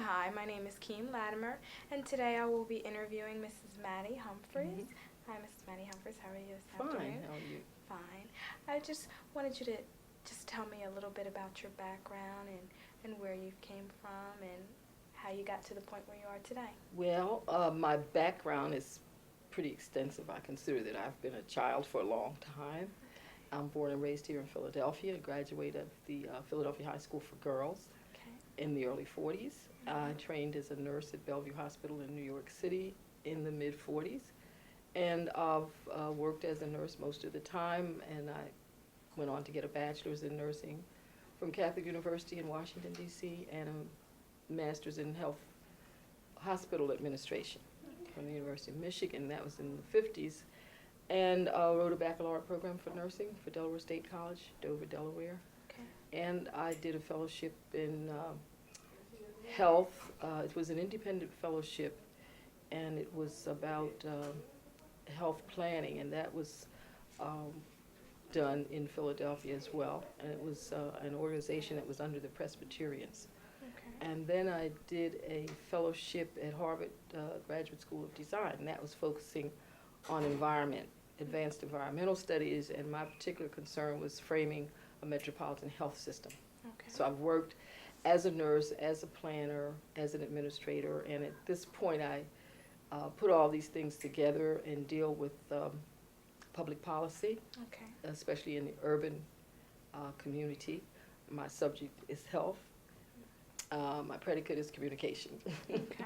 Hi, my name is Kiem Lattimore, and today I will be interviewing Mrs. Mattie Humphries. Hi, Mrs. Mattie Humphries. How are you this afternoon? Fine. How are you? Fine. I just wanted you to just tell me a little bit about your background and where you came from and how you got to the point where you are today. Well, my background is pretty extensive. I consider that I've been a child for a long time. I'm born and raised here in Philadelphia, graduated of the Philadelphia High School for Girls Okay. in the early 40s. I trained as a nurse at Bellevue Hospital in New York City in the mid 40s. And I've worked as a nurse most of the time, and I went on to get a bachelor's in nursing from Catholic University in Washington, D.C., and a master's in health hospital administration from the University of Michigan. That was in the 50s. And wrote a baccalaureate program for nursing for Delaware State College, Dover, Delaware. Okay. And I did a fellowship in health. It was an independent fellowship, and it was about health planning, and that was done in Philadelphia as well. And it was an organization that was under the Presbyterians. Okay. And then I did a fellowship at Harvard Graduate School of Design, and that was focusing on environment, advanced environmental studies, and my particular concern was framing a metropolitan health system. Okay. So I've worked as a nurse, as a planner, as an administrator, and at this point I put all these things together and deal with public policy, Okay. especially in the urban community. My subject is health. My predicate is communication. Okay.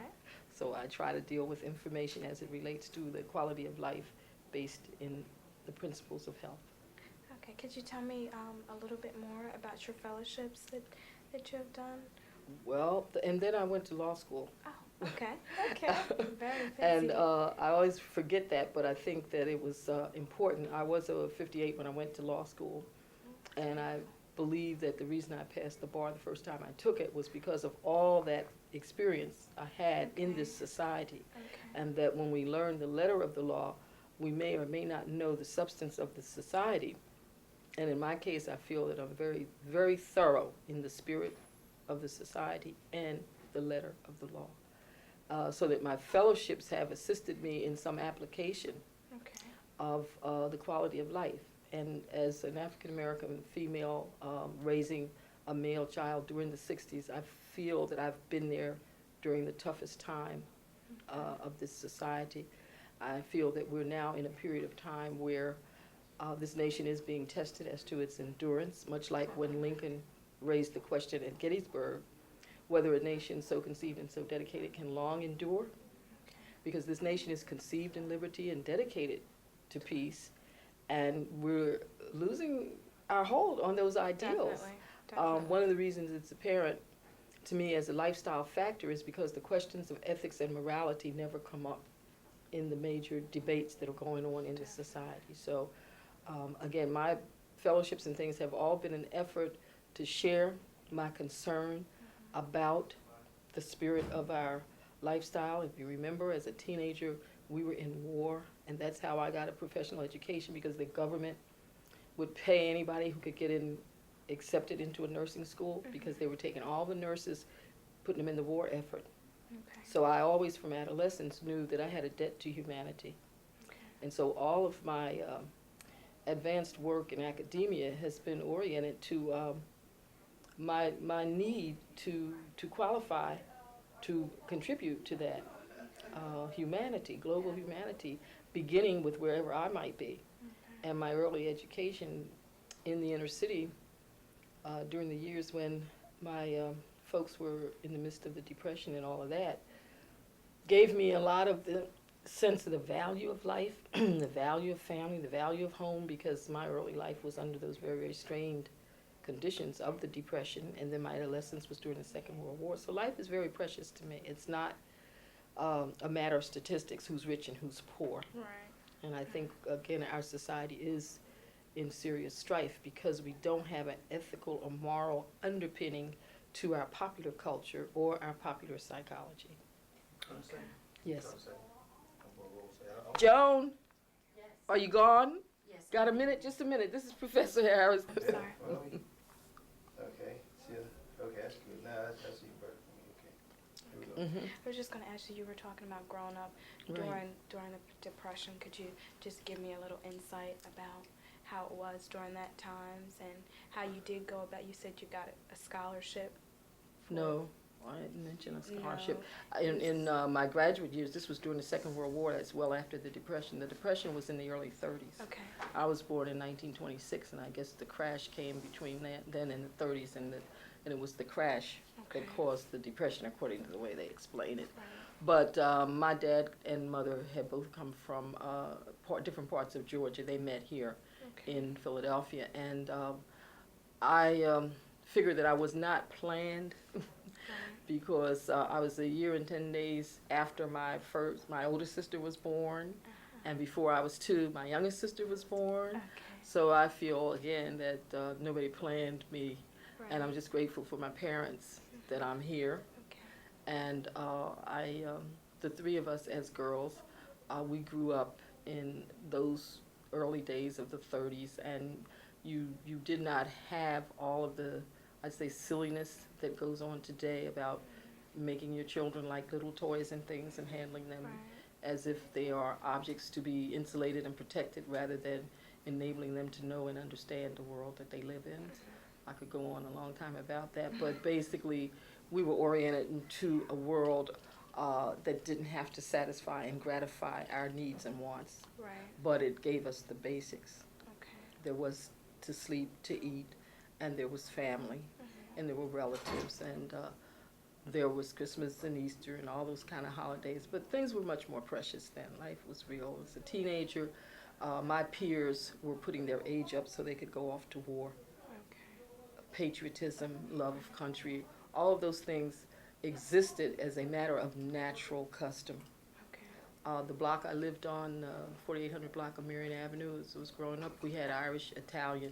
So I try to deal with information as it relates to the quality of life based in the principles of health. Okay. Could you tell me a little bit more about your fellowships that you have done? Well, and then I went to law school. Oh, okay. Okay. Very fancy. And I always forget that, but I think that it was important. I was a 58 when I went to law school, and I believe that the reason I passed the bar the first time I took it was because of all that experience I had in this society. Okay. And that when we learn the letter of the law, we may or may not know the substance of the society. And in my case, I feel that I'm very, very thorough in the spirit of the society and the letter of the law. So that my fellowships have assisted me in some application Okay. of the quality of life. And as an African-American female raising a male child during the 60s, I feel that I've been there during the toughest time of this society. I feel that we're now in a period of time where this nation is being tested as to its endurance, much like when Lincoln raised the question at Gettysburg, whether a nation so conceived and so dedicated can long endure, because this nation is conceived in liberty and dedicated to peace, and we're losing our hold on those ideals. Definitely. One of the reasons it's apparent to me as a lifestyle factor is because the questions of ethics and morality never come up in the major debates that are going on in this society. So again, my fellowships and things have all been an effort to share my concern about the spirit of our lifestyle. If you remember, as a teenager, we were in war, and that's how I got a professional education, because the government would pay anybody who could get accepted into a nursing school, because they were taking all the nurses, putting them in the war effort. Okay. So I always, from adolescence, knew that I had a debt to humanity. Okay. And so all of my advanced work in academia has been oriented to my need to qualify to contribute to that humanity, global humanity, beginning with wherever I might be. Okay. And my early education in the inner city during the years when my folks were in the midst of the Depression and all of that gave me a lot of the sense of the value of life, the value of family, the value of home, because my early life was under those very, very strained conditions of the Depression, and then my adolescence was during the Second World War. So life is very precious to me. It's not a matter of statistics, who's rich and who's poor. Right. And I think, again, our society is in serious strife because we don't have an ethical or moral underpinning to our popular culture or our popular psychology. Okay. Yes. Joan, are you gone? Yes. Got a minute? Just a minute. This is Professor Harris. I'm sorry. Okay, see, okay, that's good. Now, that's even better for me, okay. I was just going to ask you were talking about growing up during the Depression. Could you just give me a little insight about how it was during that times and how you did go about, you said you got a scholarship? No, I didn't mention a scholarship. No. In my graduate years, this was during the Second World War, that's well after the Depression. The Depression was in the early 30s. Okay. I was born in 1926, and I guess the crash came between then and the 30s, and it was the crash that caused the Depression, according to the way they explain it. Right. But my dad and mother had both come from different parts of Georgia. They met here in Philadelphia, and I figured that I was not planned because I was a year and 10 days after my older sister was born, and before I was 2, my youngest sister was born. So I feel again that nobody planned me, and I'm just grateful for my parents that I'm here. And the 3 of us as girls, we grew up in those early days of the 30s, and you did not have all of the, I'd say, silliness that goes on today about making your children like little toys and things and handling them as if they are objects to be insulated and protected rather than enabling them to know and understand the world that they live in. I could go on a long time about that, but basically we were oriented into a world that didn't have to satisfy and gratify our needs and wants, but it gave us the basics. There was to sleep, to eat, and there was family, and there were relatives, and there was Christmas and Easter and all those kind of holidays, but things were much more precious then. Life was real. As a teenager, my peers were putting their age up so they could go off to war. Patriotism, love of country, all of those things existed as a matter of natural custom. The block I lived on, 4800 block of Marion Avenue, as I was growing up, we had Irish, Italian,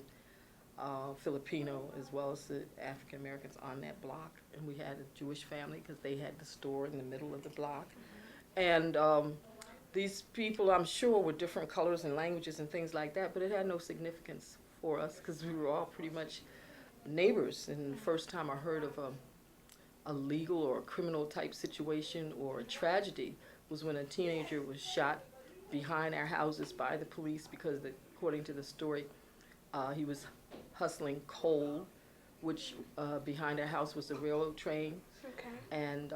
Filipino, as well as the African Americans on that block. And we had a Jewish family because they had the store in the middle of the block. And these people, I'm sure, were different colors and languages and things like that, but it had no significance for us because we were all pretty much neighbors. And the first time I heard of a legal or a criminal type situation or a tragedy was when a teenager was shot behind our houses by the police because, according to the story, he was hustling coal, which behind our house was a railroad train. And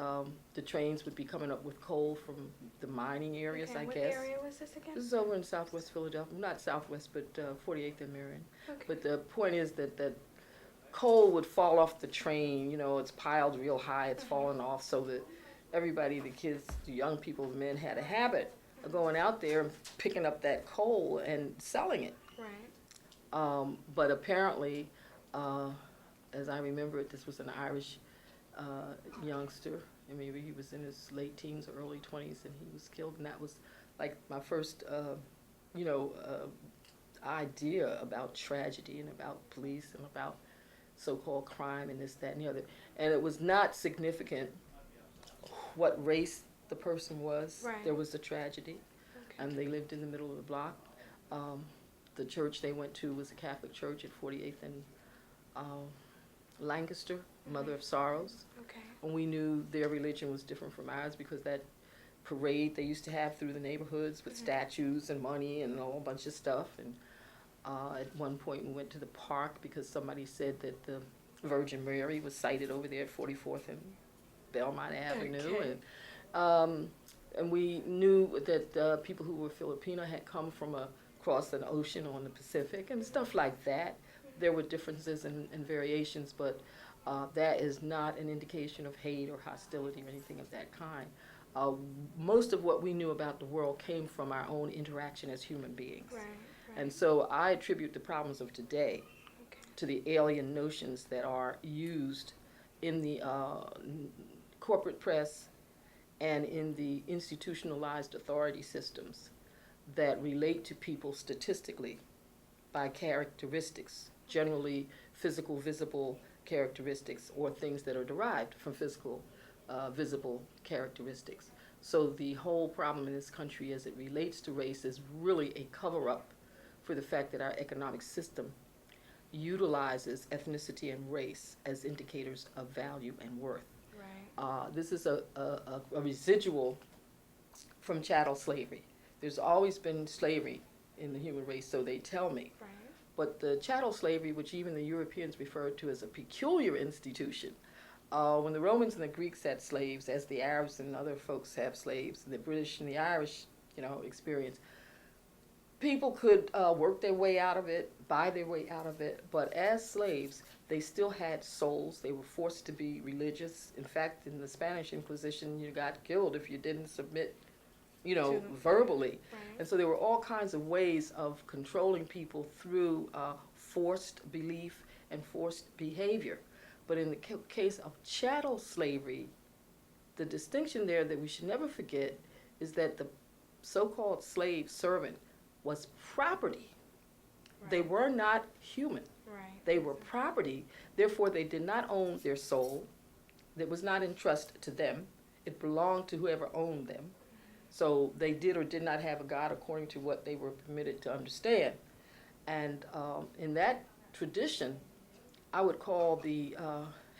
the trains would be coming up with coal from the mining areas, I guess. What area was this again? This is over in Southwest Philadelphia. Not Southwest, but 48th and Marion. But the point is that coal would fall off the train. You know, it's piled real high, it's falling off, so that everybody, the kids, the young people, the men, had a habit of going out there and picking up that coal and selling it. But apparently, as I remember it, this was an Irish youngster, and maybe he was in his late teens or early 20s, and he was killed. And that was like my first, idea about tragedy and about police and about so-called crime and this, that, and the other. And it was not significant what race the person was. There was a tragedy, and they lived in the middle of the block. The church they went to was a Catholic church at 48th and Lancaster, Mother of Sorrows. And we knew their religion was different from ours because that parade they used to have through the neighborhoods with statues and money and a whole bunch of stuff. And at one point we went to the park because somebody said that the Virgin Mary was sighted over there at 44th and Belmont Avenue. And we knew that people who were Filipino had come from across an ocean on the Pacific and stuff like that. There were differences and variations, but that is not an indication of hate or hostility or anything of that kind. Most of what we knew about the world came from our own interaction as human beings. And so I attribute the problems of today to the alien notions that are used in the corporate press and in the institutionalized authority systems that relate to people statistically by characteristics, generally physical, visible characteristics, or things that are derived from physical, visible characteristics. So the whole problem in this country as it relates to race is really a cover-up for the fact that our economic system utilizes ethnicity and race as indicators of value and worth. Right. This is a residual from chattel slavery. There's always been slavery in the human race, so they tell me. Right. But the chattel slavery, which even the Europeans referred to as a peculiar institution, when the Romans and the Greeks had slaves, as the Arabs and other folks have slaves, and the British and the Irish, experience, people could work their way out of it, buy their way out of it, but as slaves, they still had souls. They were forced to be religious. In fact, in the Spanish Inquisition, you got killed if you didn't submit, verbally. Right. And so there were all kinds of ways of controlling people through forced belief and forced behavior. But in the case of chattel slavery, the distinction there that we should never forget is that the so-called slave servant was property. Right. They were not human. Right. They were property. Therefore, they did not own their soul. It was not in trust to them. It belonged to whoever owned them. So they did or did not have a God according to what they were permitted to understand. And in that tradition, I would call the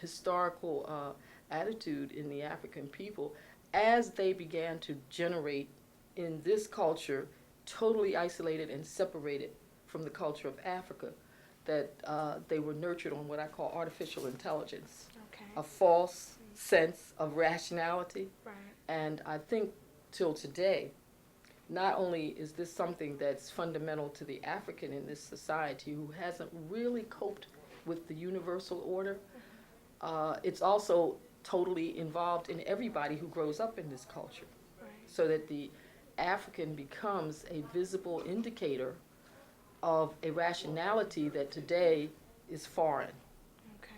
historical attitude in the African people as they began to generate in this culture, totally isolated and separated from the culture of Africa, that they were nurtured on what I call artificial intelligence, Okay. a false sense of rationality. Right. And I think till today, not only is this something that's fundamental to the African in this society who hasn't really coped with the universal order, it's also totally involved in everybody who grows up in this culture. Right. So that the African becomes a visible indicator of a rationality that today is foreign. Okay.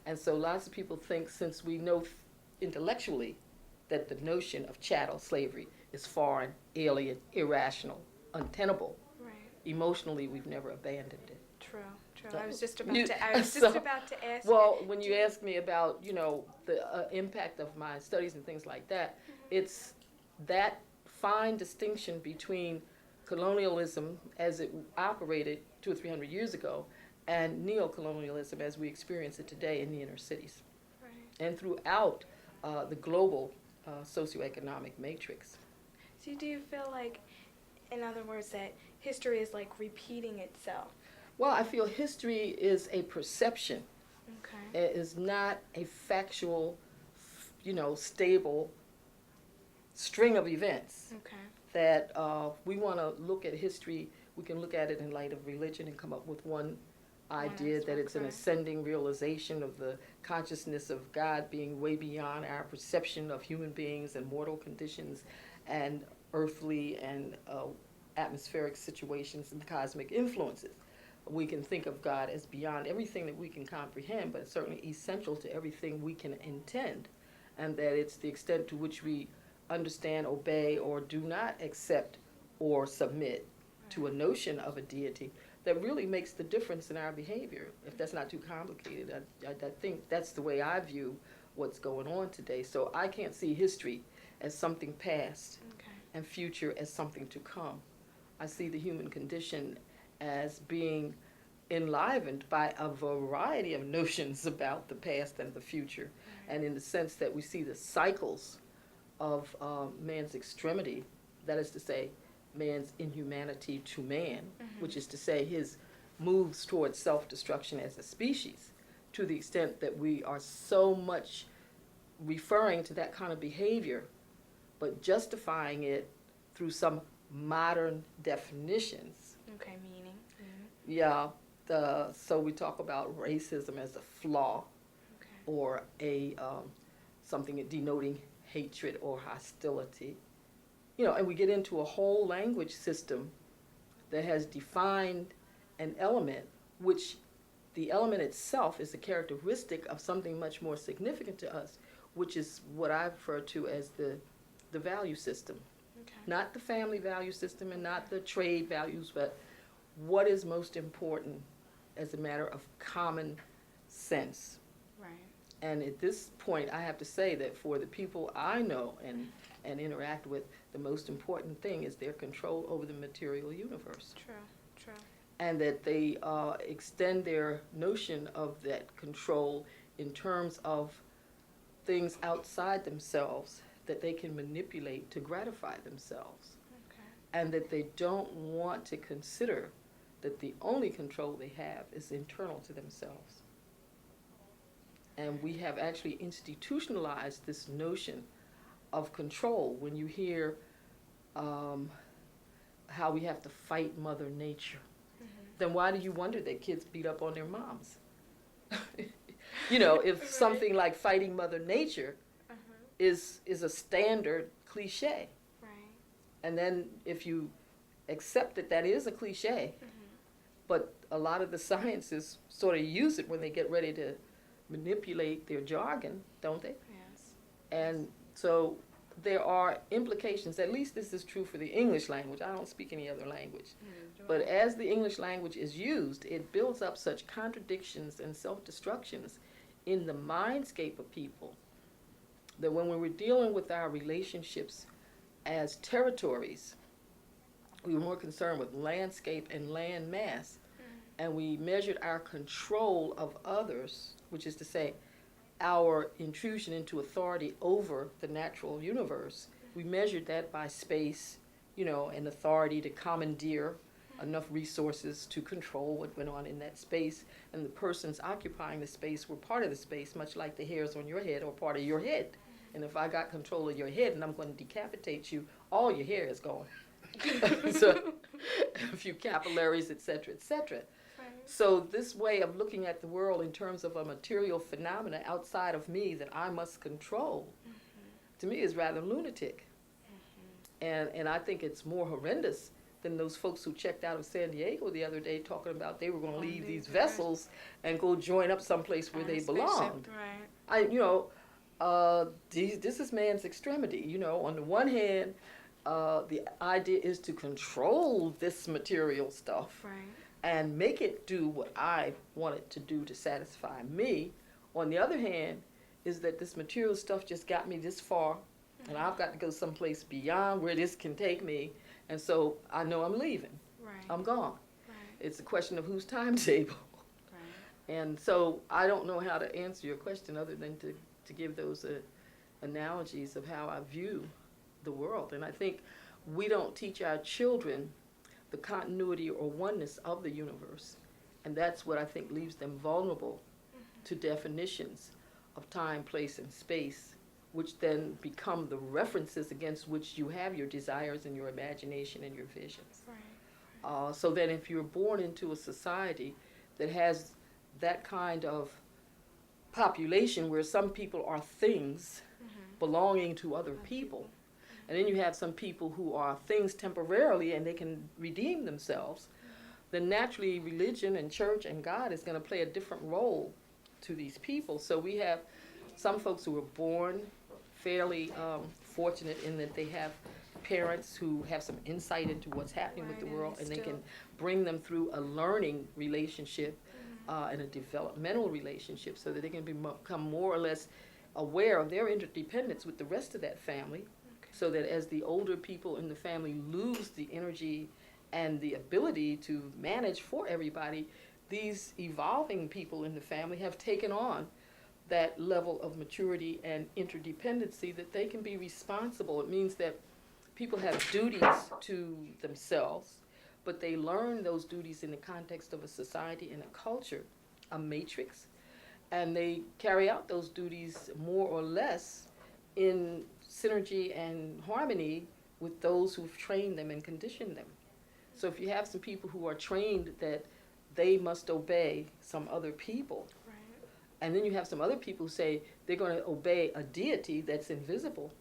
And so lots of people think, since we know intellectually that the notion of chattel slavery is foreign, alien, irrational, untenable, Right. emotionally we've never abandoned it. True. So I was just about you- to. I was so- just about to ask. Well, when you ask me about, the impact of my studies and things like that, it's that fine distinction between colonialism as it operated 200 or 300 years ago and neocolonialism as we experience it today in the inner cities Right. and throughout the global socioeconomic matrix. So do you feel like, in other words, that history is like repeating itself? Well, I feel history is a perception. Okay. It is not a factual, stable string of events. Okay. That we want to look at history, we can look at it in light of religion and come up with one idea that it's an okay. ascending realization of the consciousness of God being way beyond our perception of human beings and mortal conditions and earthly and atmospheric situations and cosmic influences. We can think of God as beyond everything that we can comprehend, but certainly essential to everything we can intend, and that it's the extent to which we understand, obey, or do not accept or submit to a notion of a deity that really makes the difference in our behavior. If that's not too complicated, I think that's the way I view what's going on today. So I can't see history as something past Okay. and future as something to come. I see the human condition as being enlivened by a variety of notions about the past and the future, and in the sense that we see the cycles of man's extremity, that is to say, man's inhumanity to man, which is to say his moves towards self-destruction as a species, to the extent that we are so much referring to that kind of behavior, but justifying it through some modern definitions. Okay. Meaning. Yeah, so we talk about racism as a flaw Okay. or a something denoting hatred or hostility. And we get into a whole language system that has defined an element, which the element itself is a characteristic of something much more significant to us, which is what I refer to as the value system. Okay. Not the family value system and not the trade values, but what is most important as a matter of common sense. Right. And at this point, I have to say that for the people I know and interact with, the most important thing is their control over the material universe. True. True. And that they extend their notion of that control in terms of things outside themselves that they can manipulate to gratify themselves, Okay. and that they don't want to consider that the only control they have is internal to themselves. And we have actually institutionalized this notion of control. When you hear how we have to fight Mother Nature, then why do you wonder that kids beat up on their moms? You know, if Right. something like fighting Mother Nature is a standard cliche, Right. and then if you accept that that is a cliche, but a lot of the sciences sort of use it when they get ready to manipulate their jargon, don't they? Yes. And so there are implications, at least this is true for the English language. I don't speak any other language. But as the English language is used, it builds up such contradictions and self-destructions in the mindscape of people that when we were dealing with our relationships as territories, we were more concerned with landscape and land mass. And we measured our control of others, which is to say, our intrusion into authority over the natural universe. We measured that by space, you know, and authority to commandeer enough resources to control what went on in that space. And the persons occupying the space were part of the space, much like the hairs on your head are part of your head. And if I got control of your head and I'm going to decapitate you, all your hair is gone. So, a few capillaries, et cetera, et cetera. So this way of looking at the world in terms of a material phenomena outside of me that I must control, to me is rather lunatic. And I think it's more horrendous than those folks who checked out of San Diego the other day talking about they were going to leave these vessels and go join up someplace where they belonged. Right. This is man's extremity. You know, on the one hand, the idea is to control this material stuff. Right. And make it do what I want it to do to satisfy me. On the other hand, is that this material stuff just got me this far, and I've got to go someplace beyond where this can take me, and so I know I'm leaving. Right. I'm gone. Right. It's a question of whose timetable. Right. And so I don't know how to answer your question other than to give those analogies of how I view the world. And I think we don't teach our children the continuity or oneness of the universe. And that's what I think leaves them vulnerable to definitions of time, place, and space, which then become the references against which you have your desires and your imagination and your visions. Right. So that if you're born into a society that has that kind of population where some people are things belonging to other people, and then you have some people who are things temporarily and they can redeem themselves, then naturally religion and church and God is going to play a different role to these people. So we have some folks who were born fairly fortunate in that they have parents who have some insight into what's happening with the world, and they can bring them through a learning relationship and a developmental relationship so that they can become more or less aware of their interdependence with the rest of that family. So that as the older people in the family lose the energy and the ability to manage for everybody, these evolving people in the family have taken on that level of maturity and interdependency that they can be responsible. It means that people have duties to themselves, but they learn those duties in the context of a society and a culture, a matrix, and they carry out those duties more or less in synergy and harmony with those who've trained them and conditioned them. So if you have some people who are trained that they must obey some other people, Right. and then you have some other people who say they're going to obey a deity that's invisible,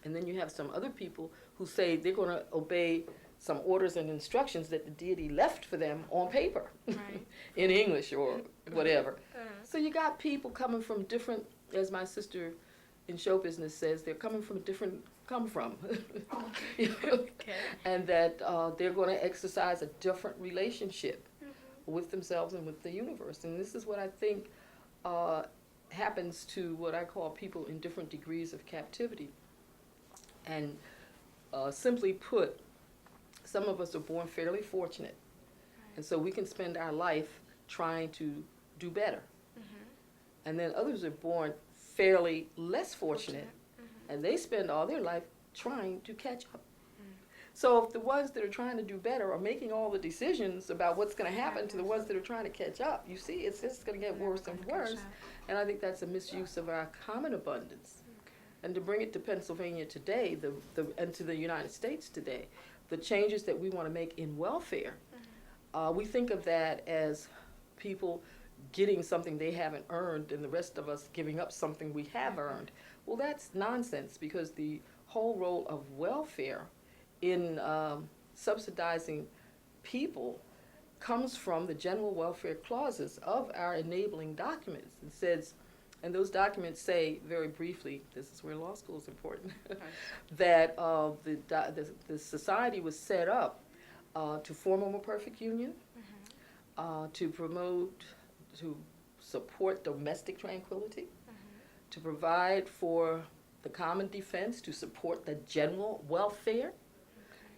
and then you have some other people who say they're going to obey some orders and instructions that the deity left for them on paper, Right. in English or whatever. Uh-huh. So you got people coming from different, as my sister in show business says, they're coming from a different come from. You know? Okay. And that they're going to exercise a different relationship with themselves and with the universe. And this is what I think happens to what I call people in different degrees of captivity. And simply put, some of us are born fairly fortunate, and so we can spend our life trying to do better. And then others are born fairly less fortunate, and they spend all their life trying to catch up. So if the ones that are trying to do better are making all the decisions about what's going to happen to the ones that are trying to catch up, you see, it's just going to get worse and worse. And I think that's a misuse of our common abundance. And to bring it to Pennsylvania today, and to the United States today, the changes that we want to make in welfare, we think of that as people getting something they haven't earned and the rest of us giving up something we have earned. Well, that's nonsense, because the whole role of welfare in subsidizing people comes from the general welfare clauses of our enabling documents. It says, and those documents say very briefly, this is where law school is important, that the society was set up to form a more perfect union, to promote, to support domestic tranquility, to provide for the common defense, to support the general welfare,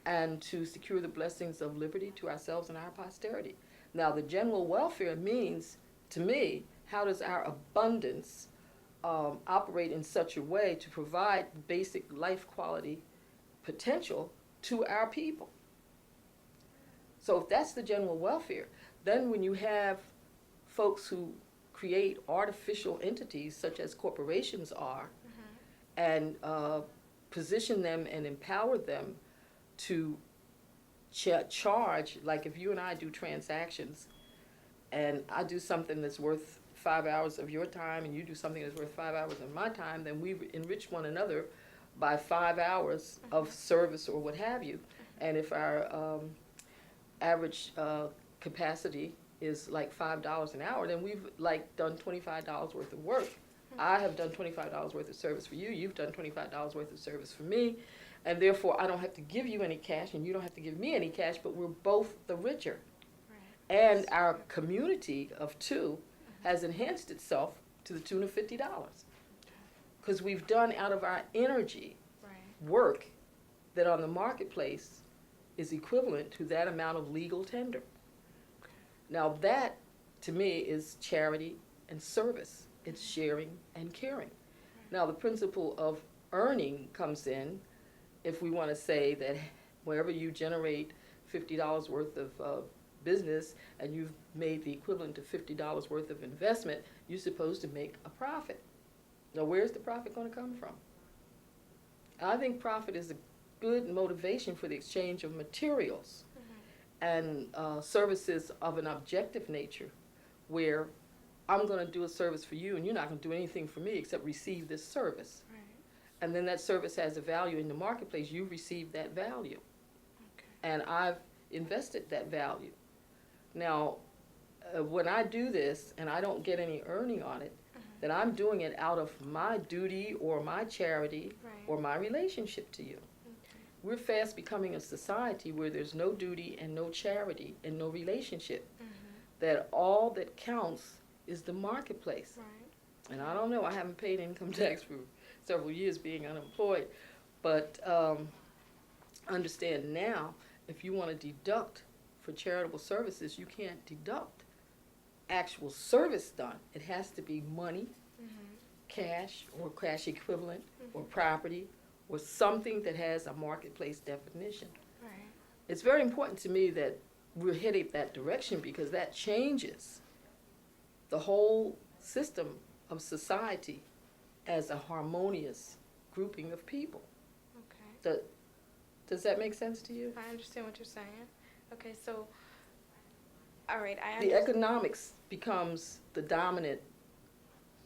and to secure the blessings of liberty to ourselves and our posterity. Now, the general welfare means, to me, how does our abundance operate in such a way to provide basic life quality potential to our people? So if that's the general welfare, then when you have folks who create artificial entities, such as corporations are, and position them and empower them to charge, like if you and I do transactions, and I do something that's worth 5 hours of your time, and you do something that's worth 5 hours of my time, then we enrich one another by 5 hours of service or what have you. And if our average capacity is like $5 an hour, then we've like done $25 worth of work. I have done $25 worth of service for you. You've done $25 worth of service for me. And therefore, I don't have to give you any cash, and you don't have to give me any cash, but we're both the richer. Right. And our community of two has enhanced itself to the tune of $50. Because we've done out of our energy work that on the marketplace is equivalent to that amount of legal tender. Now that, to me, is charity and service. It's sharing and caring. Now the principle of earning comes in if we want to say that wherever you generate $50 worth of business and you've made the equivalent of $50 worth of investment, you're supposed to make a profit. Now where's the profit going to come from? I think profit is a good motivation for the exchange of materials and services of an objective nature, where I'm going to do a service for you and you're not going to do anything for me except receive this service. Right. And then that service has a value in the marketplace. You receive that value. Okay. And I've invested that value. Now, when I do this and I don't get any earning on it, then I'm doing it out of my duty or my charity or my relationship to you. We're fast becoming a society where there's no duty and no charity and no relationship. That all that counts is the marketplace. Right. And I don't know, I haven't paid income tax for several years being unemployed, but understand now, if you want to deduct for charitable services, you can't deduct actual service done. It has to be money, cash or cash equivalent, or property, or something that has a marketplace definition. Right. It's very important to me that we're heading that direction, because that changes the whole system of society as a harmonious grouping of people. Okay. Does that make sense to you? I understand what you're saying. Okay, so, all right, the economics becomes the dominant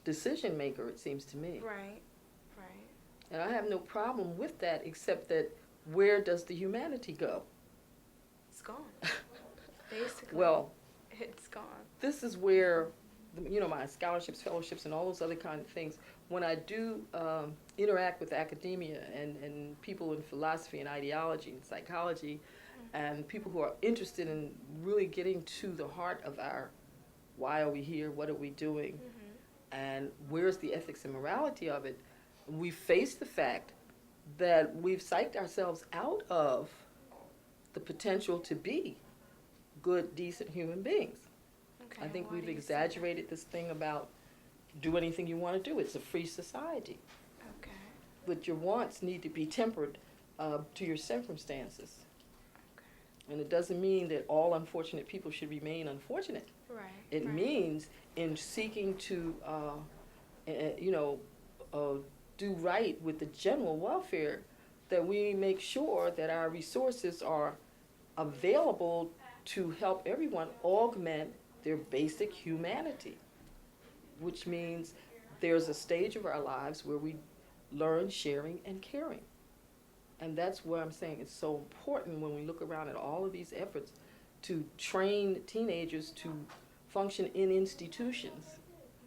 decision maker, it seems to me. Right, right. And I have no problem with that, except that where does the humanity go? It's gone. Basically. Well, it's gone. This is where, my scholarships, fellowships, and all those other kind of things, when I do interact with academia and people in philosophy and ideology and psychology, and people who are interested in really getting to the heart of our why are we here, what are we doing, and where's the ethics and morality of it, we face the fact that we've psyched ourselves out of the potential to be good, decent human beings. Okay, I think we've exaggerated this thing about do anything you want to do. It's a free society. Okay. But your wants need to be tempered to your circumstances. Okay. And it doesn't mean that all unfortunate people should remain unfortunate. Right. It right. means in seeking to, you know, do right with the general welfare, that we make sure that our resources are available to help everyone augment their basic humanity, which means there's a stage of our lives where we learn sharing and caring. And that's where I'm saying it's so important when we look around at all of these efforts to train teenagers to function in institutions.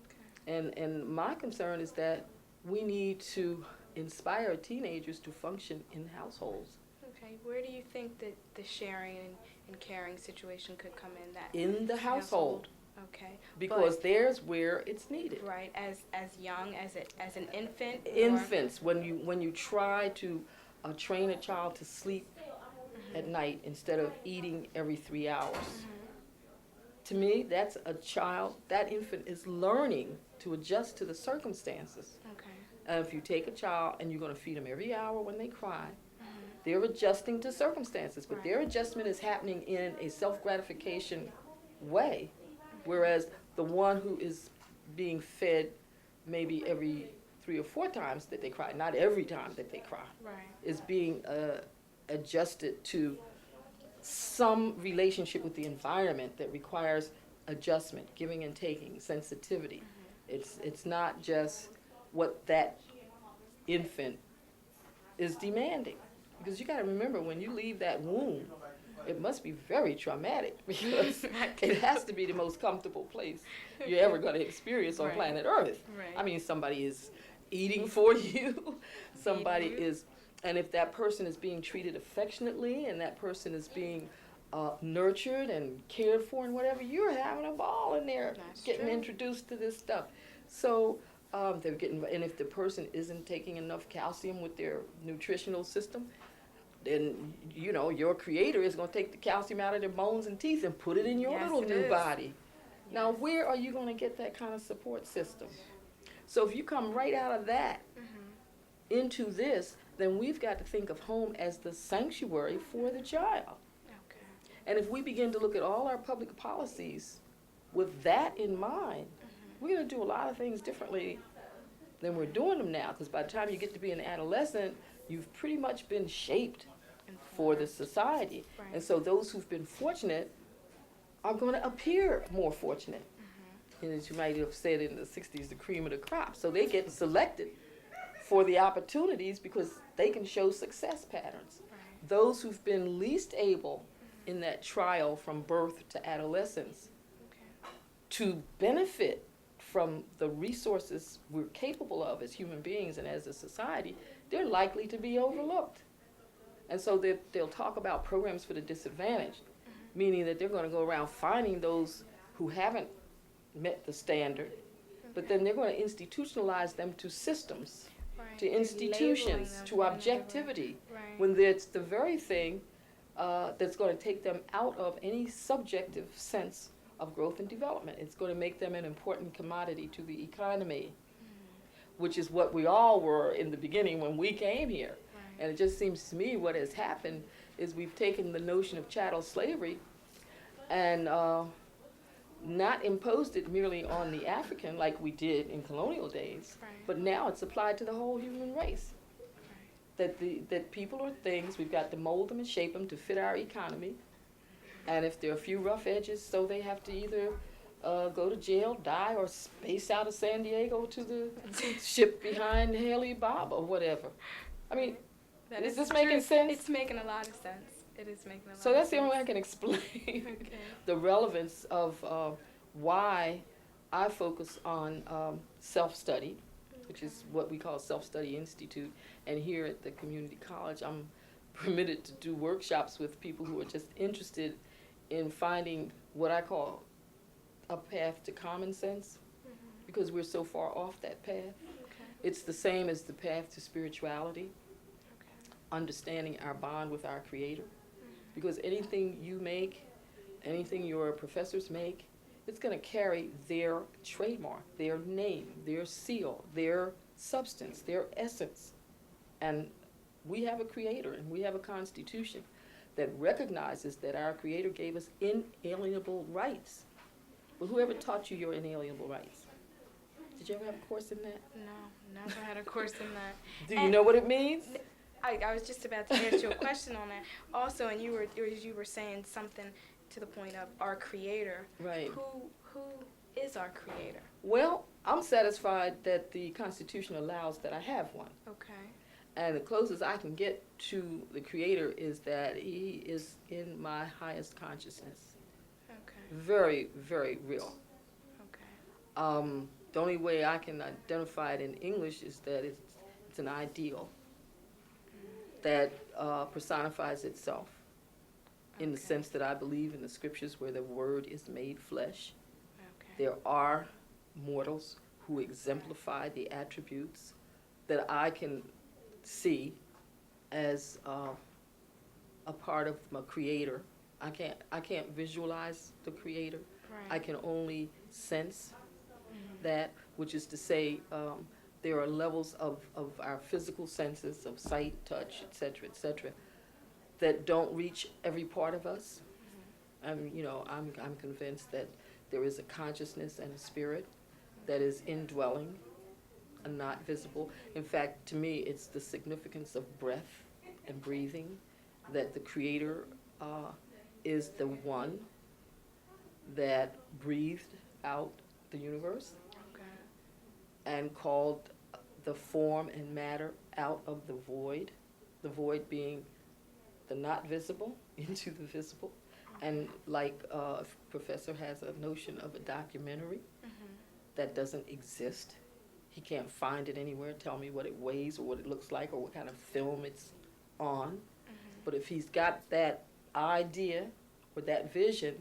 Okay. And my concern is that we need to inspire teenagers to function in households. Okay. Where do you think that the sharing and caring situation could come in? That In the household. Okay. Because there's where it's needed. Right. As young as an infant. Infants, when you try to train a child to sleep at night instead of eating every 3 hours. To me, that's a child, that infant is learning to adjust to the circumstances. Okay. If you take a child and you're going to feed them every hour when they cry, they're adjusting to circumstances, but their adjustment is happening in a self-gratification way, whereas the one who is being fed maybe every 3 or 4 times that they cry, not every time that they cry, Right. is being adjusted to some relationship with the environment that requires adjustment, giving and taking, sensitivity. It's not just what that infant is demanding. Because you got to remember, when you leave that womb, it must be very traumatic, because it has to be the most comfortable place you're ever going to experience on planet Earth. Right. I mean, somebody is eating for you, somebody is, and if that person is being treated affectionately and that person is being nurtured and cared for and whatever, you're having a ball in there. That's getting true. introduced to this stuff. So they're getting, and if the person isn't taking enough calcium with their nutritional system, then, you know, your creator is going to take the calcium out of their bones and teeth and put it in your Yes, little it new is. body. Now, where are you going to get that kind of support system? So if you come right out of that into this, then we've got to think of home as the sanctuary for the child. Okay. And if we begin to look at all our public policies with that in mind, we're going to do a lot of things differently than we're doing them now, because by the time you get to be an adolescent, you've pretty much been shaped for the society. Right. And so those who've been fortunate are going to appear more fortunate. And as you might have said in the 60s, the cream of the crop. So they're getting selected for the opportunities because they can show success patterns. Right. Those who've been least able in that trial from birth to adolescence Okay. to benefit from the resources we're capable of as human beings and as a society, they're likely to be overlooked. And so they'll talk about programs for the disadvantaged, meaning that they're going to go around finding those who haven't met the standard, but then they're going to institutionalize them to systems, Right. to Labeling institutions, them to in a way. objectivity, Right. when it's the very thing that's going to take them out of any subjective sense of growth and development. It's going to make them an important commodity to the economy, which is what we all were in the beginning when we came here. Right. And it just seems to me what has happened is we've taken the notion of chattel slavery and not imposed it merely on the African like we did in colonial days, Right. but now it's applied to the whole human race. Right. That people are things, we've got to mold them and shape them to fit our economy. And if there are a few rough edges, so they have to either go to jail, die, or space out of San Diego to the ship behind Haley Bob or whatever. I mean, That is this true. making sense? It's making a lot of sense. It is making a lot So of that's sense. the only way I can explain Okay. the relevance of why I focus on self-study, which is what we call Self-Study Institute. And here at the community college, I'm permitted to do workshops with people who are just interested in finding what I call a path to common sense, because we're so far off that path. Okay. It's the same as the path to spirituality, Okay. understanding our bond with our Creator. Because anything you make, anything your professors make, it's going to carry their trademark, their name, their seal, their substance, their essence. And we have a creator and we have a constitution that recognizes that our creator gave us inalienable rights. But whoever taught you your inalienable rights? Did you ever have a course in that? No, never had a course in that. Do you know what it means? I was just about to ask you a question on that. Also, and you were saying something to the point of our creator. Right. Who is our creator? Well, I'm satisfied that the Constitution allows that I have one. Okay. And the closest I can get to the creator is that he is in my highest consciousness. Okay. Very, very real. Okay. The only way I can identify it in English is that it's an ideal that personifies itself in the sense that I believe in the scriptures where the word is made flesh. Okay. There are mortals who exemplify the attributes that I can see as a part of my creator. I can't visualize the creator. Right. I can only sense that, which is to say, there are levels of our physical senses of sight, touch, et cetera, that don't reach every part of us. I'm convinced that there is a consciousness and a spirit that is indwelling and not visible. In fact, to me, it's the significance of breath and breathing, that the creator is the one that breathed out the universe and called the form and matter out of the void being the not visible into the visible. And like Professor has a notion of a documentary that doesn't exist. He can't find it anywhere, tell me what it weighs or what it looks like or what kind of film it's on. But if he's got that idea or that vision,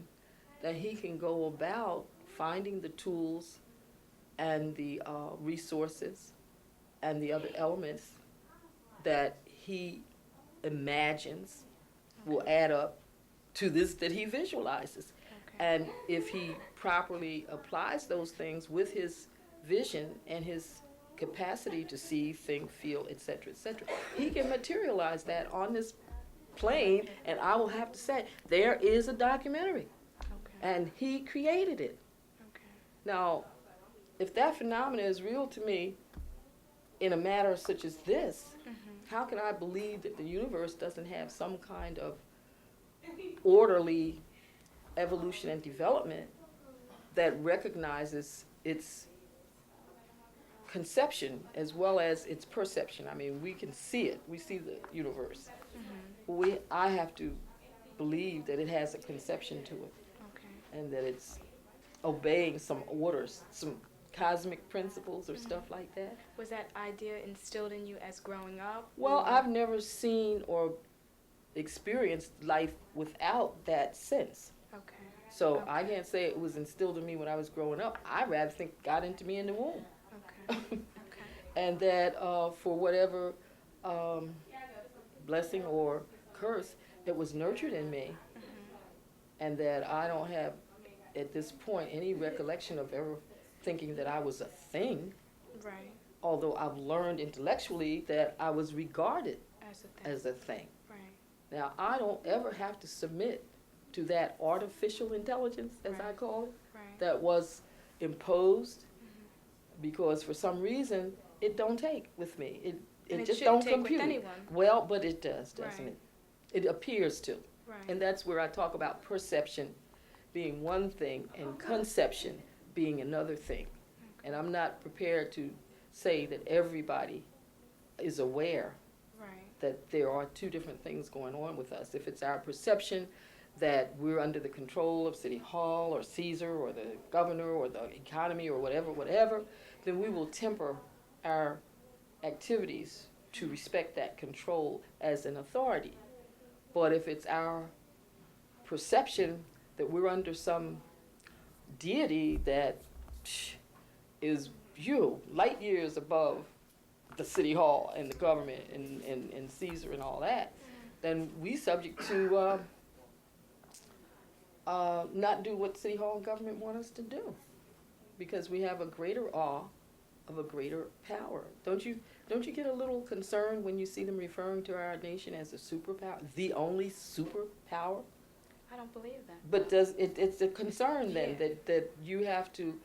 then he can go about finding the tools and the resources and the other elements that he imagines will add up to this that he visualizes. And if he properly applies those things with his vision and his capacity to see, think, feel, et cetera, he can materialize that on this plane, and I will have to say, there is a documentary, and he created it. Now, if that phenomenon is real to me in a matter such as this, how can I believe that the universe doesn't have some kind of orderly evolution and development that recognizes its conception as well as its perception? I mean, we can see it. We see the universe. I have to believe that it has a conception to it, and that it's obeying some orders, some cosmic principles or stuff like that. Was that idea instilled in you as growing up? Well, I've never seen or experienced life without that sense. So I can't say it was instilled in me when I was growing up. I rather think it got into me in the womb. And that for whatever blessing or curse, it was nurtured in me. And that I don't have, at this point, any recollection of ever thinking that I was a thing. Right. Although I've learned intellectually that I was regarded As a thing. as a thing. Right. Now, I don't ever have to submit to that artificial intelligence, as I call it, that was imposed because for some reason it don't take with me. It just don't compute. With anyone. Well, but it does, doesn't it? It appears to. Right. And that's where I talk about perception being one thing and conception being another thing. And I'm not prepared to say that everybody is aware that there are two different things going on with us. If it's our perception that we're under the control of City Hall or Caesar or the governor or the economy or whatever, then we will temper our activities to respect that control as an authority. But if it's our perception that we're under some deity that is light years above the City Hall and the government and Caesar and all that, then we subject to not do what City Hall and government want us to do, because we have a greater awe of a greater power. Don't you get a little concerned when you see them referring to our nation as a superpower, the only superpower? I don't believe that. But it's a concern then that you have to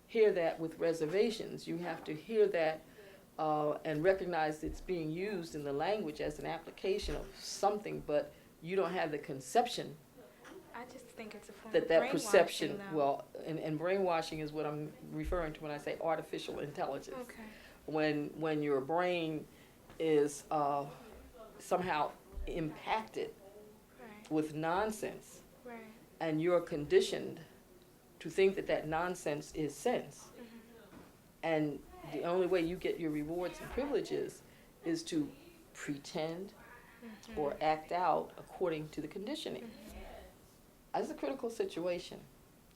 hear that with reservations. You have to hear that and recognize it's being used in the language as an application of something, but you don't have the conception I just think it's a form that of that brainwashing, perception, though. well, and brainwashing is what I'm referring to when I say artificial intelligence. Okay. When your brain is somehow impacted Right. with nonsense, Right. and you're conditioned to think that that nonsense is sense, and the only way you get your rewards and privileges is to pretend or act out according to the conditioning. That's a critical situation,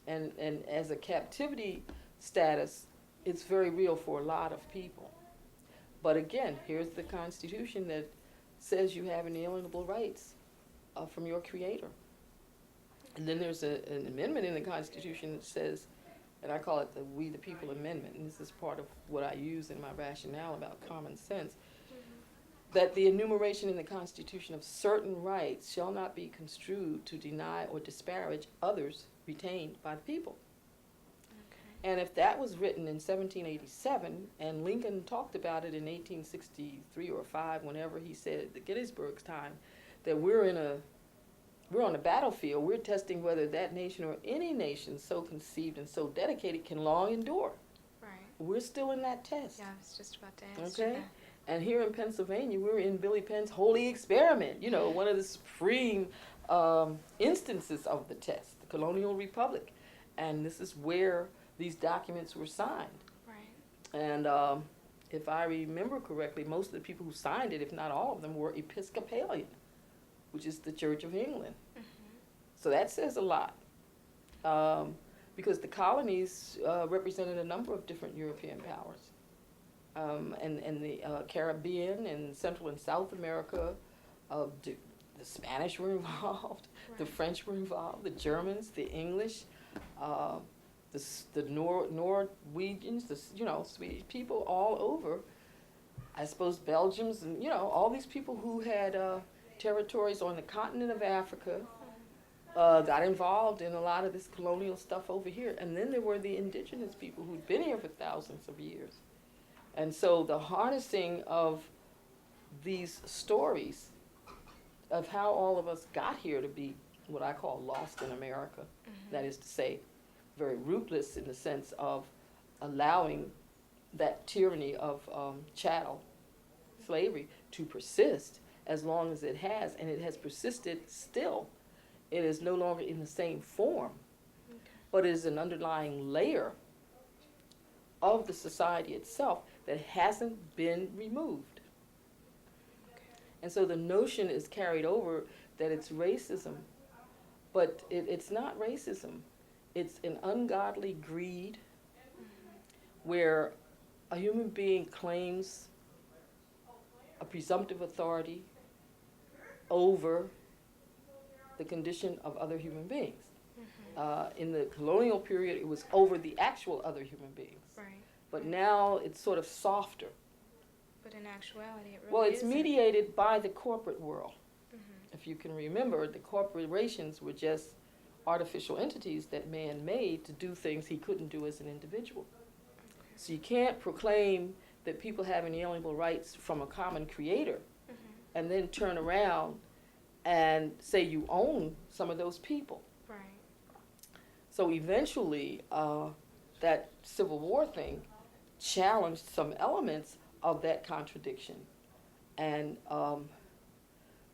and as a captivity status, it's very real for a lot of people. But again, here's the Constitution that says you have inalienable rights from your Creator. And then there's an amendment in the Constitution that says, and I call it the We the People Amendment, and this is part of what I use in my rationale about common sense, that the enumeration in the Constitution of certain rights shall not be construed to deny or disparage others retained by the people. Okay. And if that was written in 1787, and Lincoln talked about it in 1863 or 5, whenever he said at the Gettysburg time, that we're on a battlefield, we're testing whether that nation or any nation so conceived and so dedicated can long endure. Right. We're still in that test. Yeah, I was just about to ask you Okay? that. And here in Pennsylvania, we're in Billy Penn's Holy Experiment, one of the supreme instances of the test, the Colonial Republic. And this is where these documents were signed. Right. And if I remember correctly, most of the people who signed it, if not all of them, were Episcopalian, which is the Church of England. So that says a lot. Because the colonies represented a number of different European powers. And the Caribbean and Central and South America, the Spanish were involved, the French were involved, the Germans, the English, the Norwegians, Swedish people all over. I suppose Belgians and, all these people who had territories on the continent of Africa got involved in a lot of this colonial stuff over here. And then there were the indigenous people who'd been here for thousands of years. And so the harnessing of these stories of how all of us got here to be what I call lost in America, that is to say, very rootless in the sense of allowing that tyranny of chattel slavery to persist as long as it has, and it has persisted still. It is no longer in the same form, but it is an underlying layer of the society itself that hasn't been removed. And so the notion is carried over that it's racism, but it's not racism. It's an ungodly greed where a human being claims a presumptive authority over the condition of other human beings. In the colonial period, it was over the actual other human beings. Right. But now it's sort of softer. But in actuality, it really Well, it's isn't. mediated by the corporate world. If you can remember, the corporations were just artificial entities that man made to do things he couldn't do as an individual. So you can't proclaim that people have inalienable rights from a common creator and then turn around and say you own some of those people. Right. So eventually, that Civil War thing challenged some elements of that contradiction. And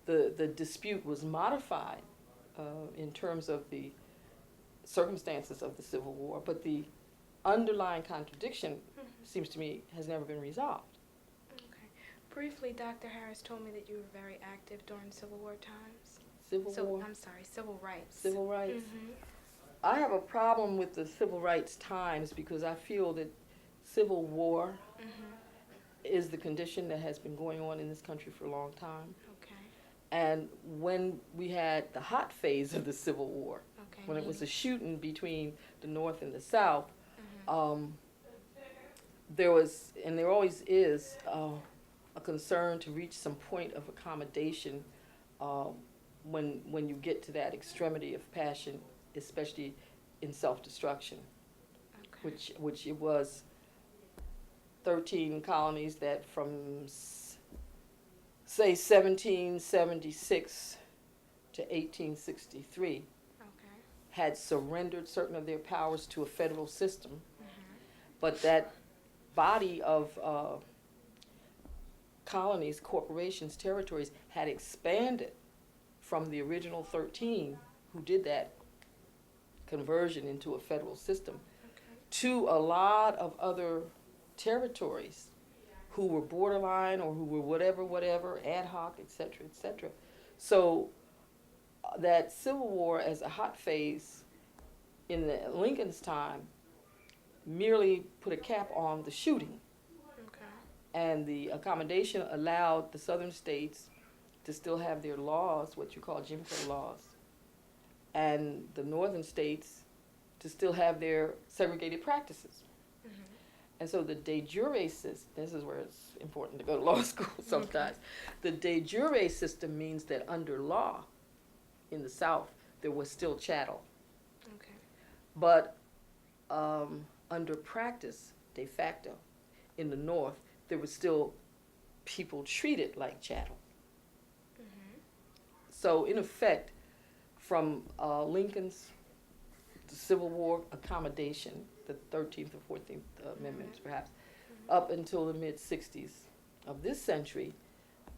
the dispute was modified in terms of the circumstances of the Civil War, but the underlying contradiction, seems to me, has never been resolved. Okay. Briefly, Dr. Harris told me that you were very active during Civil War times. Civil War? I'm sorry, civil rights. Civil rights? I have a problem with the civil rights times because I feel that civil war is the condition that has been going on in this country for a long time. Okay. And when we had the hot phase of the Civil War, Okay. when it was a shooting between the North and the South, there was, and there always is, a concern to reach some point of accommodation when you get to that extremity of passion, especially in self-destruction, Okay. which it was 13 colonies that from say 1776 to 1863 Okay. had surrendered certain of their powers to a federal system, Mm-hmm. but that body of colonies, corporations, territories had expanded from the original 13 who did that conversion into a federal system Okay. to a lot of other territories who were borderline or who were whatever, ad hoc, et cetera. So that Civil War as a hot phase in Lincoln's time merely put a cap on the shooting. Okay. And the accommodation allowed the southern states to still have their laws, what you call Jim Crow laws, and the northern states to still have their segregated practices. Mm-hmm. And so the de jure system, this is where it's important to go to law school sometimes. The de jure system means that under law in the South, there was still chattel. Okay. But under practice, de facto, in the North, there was still people treated like chattel. Mm-hmm. So in effect, from Lincoln's Civil War accommodation, the 13th or 14th Amendments perhaps, up until the mid-60s of this century,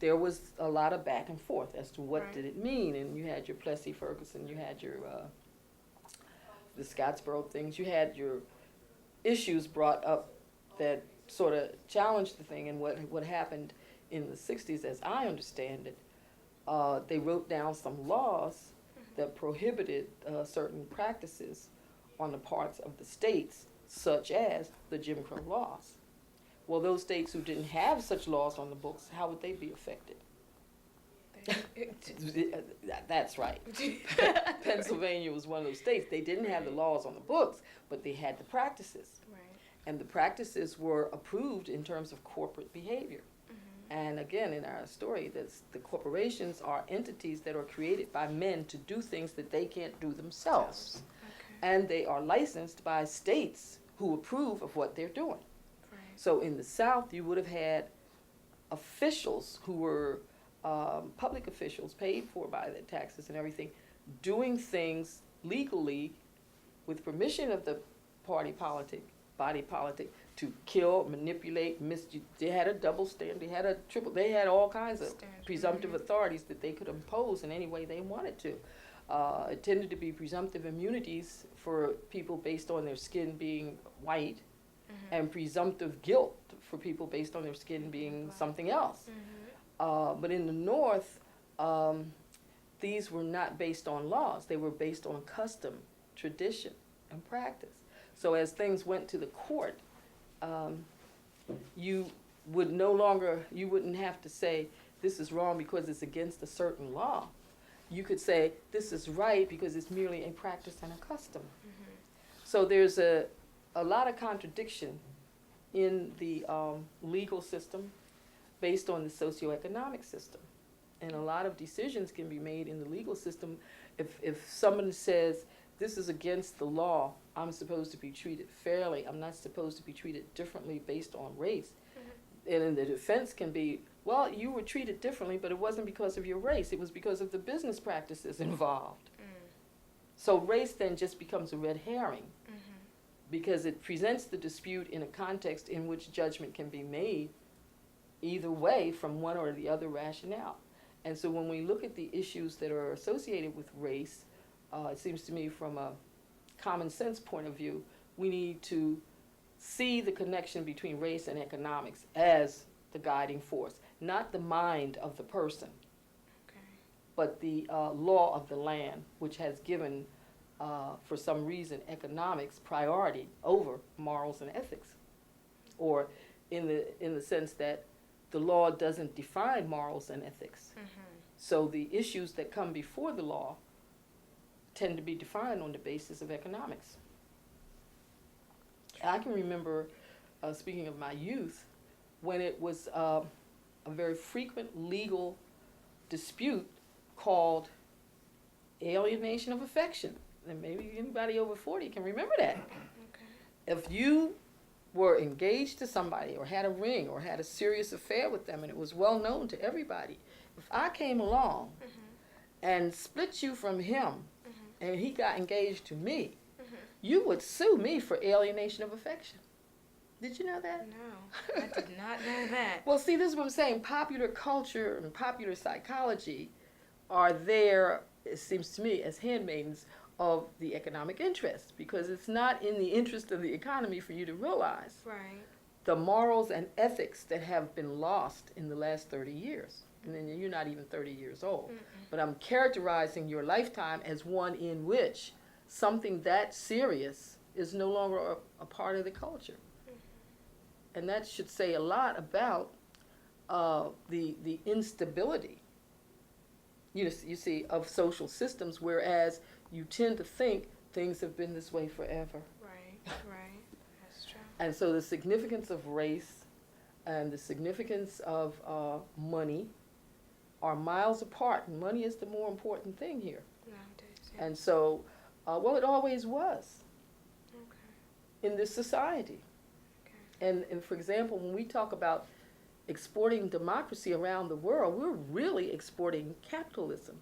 there was a lot of back and forth as to what Right. did it mean. And you had your Plessy Ferguson, you had your the Scottsboro things, you had your issues brought up that sort of challenged the thing. And what happened in the 60s, as I understand it, they wrote down some laws that prohibited certain practices on the parts of the states, such as the Jim Crow laws. Well, those states who didn't have such laws on the books, how would they be affected? That's right. Pennsylvania was one of those states. They didn't have the laws on the books, but they had the practices. Right. And the practices were approved in terms of corporate behavior. Mm-hmm. And again, in our story, the corporations are entities that are created by men to do things that they can't do themselves. Okay. And they are licensed by states who approve of what they're doing. Right. So in the South, you would have had officials who were public officials paid for by the taxes and everything, doing things legally with permission of the body politic, to kill, manipulate, they had a double standard, they had a triple, they had all kinds of presumptive authorities that they could impose in any way they wanted to. It tended to be presumptive immunities for people based on their skin being white, Mm-hmm. and presumptive guilt for people based on their skin being something else. Mm-hmm. But in the North, these were not based on laws. They were based on custom, tradition, and practice. So as things went to the court, you wouldn't have to say, this is wrong because it's against a certain law. You could say, this is right because it's merely a practice and a custom. Mm-hmm. So So there's a lot of contradiction in the legal system based on the socioeconomic system. And a lot of decisions can be made in the legal system. If someone says, this is against the law, I'm supposed to be treated fairly, I'm not supposed to be treated differently based on race. Mm-hmm. And then the defense can be, well, you were treated differently, but it wasn't because of your race, it was because of the business practices involved. So race then just becomes a red herring, because it presents the dispute in a context in which judgment can be made either way from one or the other rationale. And so when we look at the issues that are associated with race, it seems to me from a common sense point of view, we need to see the connection between race and economics as the guiding force, not the mind of the person, but the law of the land, which has given, for some reason, economics priority over morals and ethics, or in the sense that the law doesn't define morals and ethics. So the issues that come before the law tend to be defined on the basis of economics. I can remember, speaking of my youth, when it was a very frequent legal dispute called alienation of affection. And maybe anybody over 40 can remember that. If you were engaged to somebody or had a ring or had a serious affair with them and it was well known to everybody, if I came along and split you from him and he got engaged to me, you would sue me for alienation of affection. Did you know that? No, I did not know that. Well, see, this is what I'm saying. Popular culture and popular psychology are there, it seems to me, as handmaidens of the economic interest, because it's not in the interest of the economy for you to realize the morals and ethics that have been lost in the last 30 years. And then you're not even 30 years old. But I'm characterizing your lifetime as one in which something that serious is no longer a part of the culture. And that should say a lot about the instability, you see, of social systems, whereas you tend to think things have been this way forever. Right, that's true. And so the significance of race and the significance of money are miles apart, and money is the more important thing here. Nowadays, yeah. And so, well, it always was in this society. And for example, when we talk about exporting democracy around the world, we're really exporting capitalism,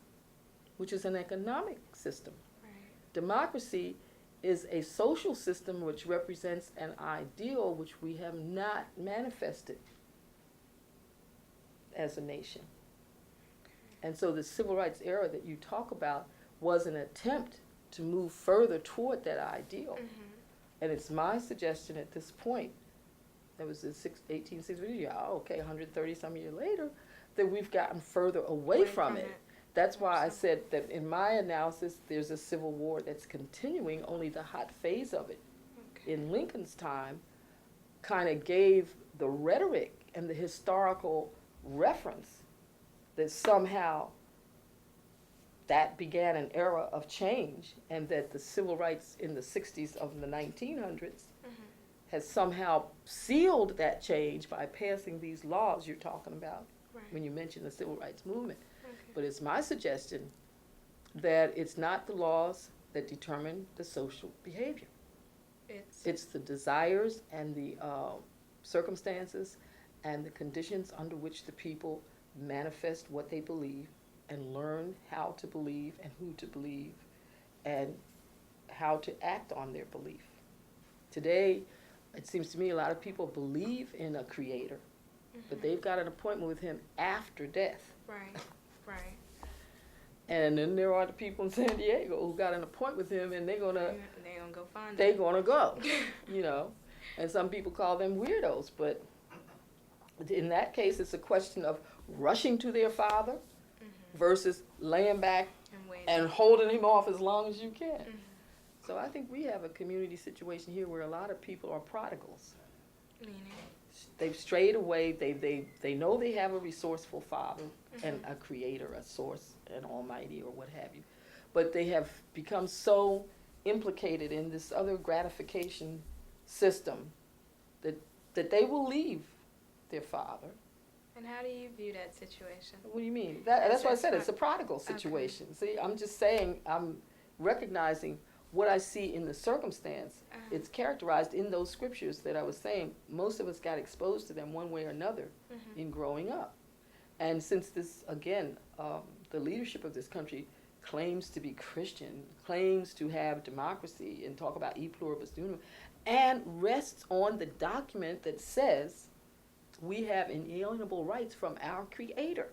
which is an economic system. Democracy is a social system which represents an ideal which we have not manifested as a nation. And so the civil rights era that you talk about was an attempt to move further toward that ideal. And it's my suggestion at this point, that was in 1860, okay, 130 some years later, that we've gotten further away from it. That's why I said that in my analysis, there's a civil war that's continuing, only the hot phase of it in Lincoln's time kind of gave the rhetoric and the historical reference that somehow that began an era of change, and that the civil rights in the 60s of the 1900s has somehow sealed that change by passing these laws you're talking about when you mention the civil rights movement. But it's my suggestion that it's not the laws that determine the social behavior. It's the desires and the circumstances and the conditions under which the people manifest what they believe and learn how to believe and who to believe and how to act on their belief. Today, it seems to me a lot of people believe in a creator, but they've got an appointment with him after death. Right. And then there are the people in San Diego who got an appointment with him, and they're gonna go find him. They're gonna go, you know. And some people call them weirdos, but in that case, it's a question of rushing to their father versus laying back and holding him off as long as you can. So I think we have a community situation here where a lot of people are prodigals. Meaning? They've strayed away. They know they have a resourceful father and a creator, a source, an almighty, or what have you. But they have become so implicated in this other gratification system that they will leave their father. And how do you view that situation? What do you mean? That's why I said it's a prodigal situation. See, I'm just saying, I'm recognizing what I see in the circumstance. It's characterized in those scriptures that I was saying. Most of us got exposed to them one way or another in growing up. And since this, again, the leadership of this country claims to be Christian, claims to have democracy and talk about e pluribus unum, and rests on the document that says we have inalienable rights from our Creator.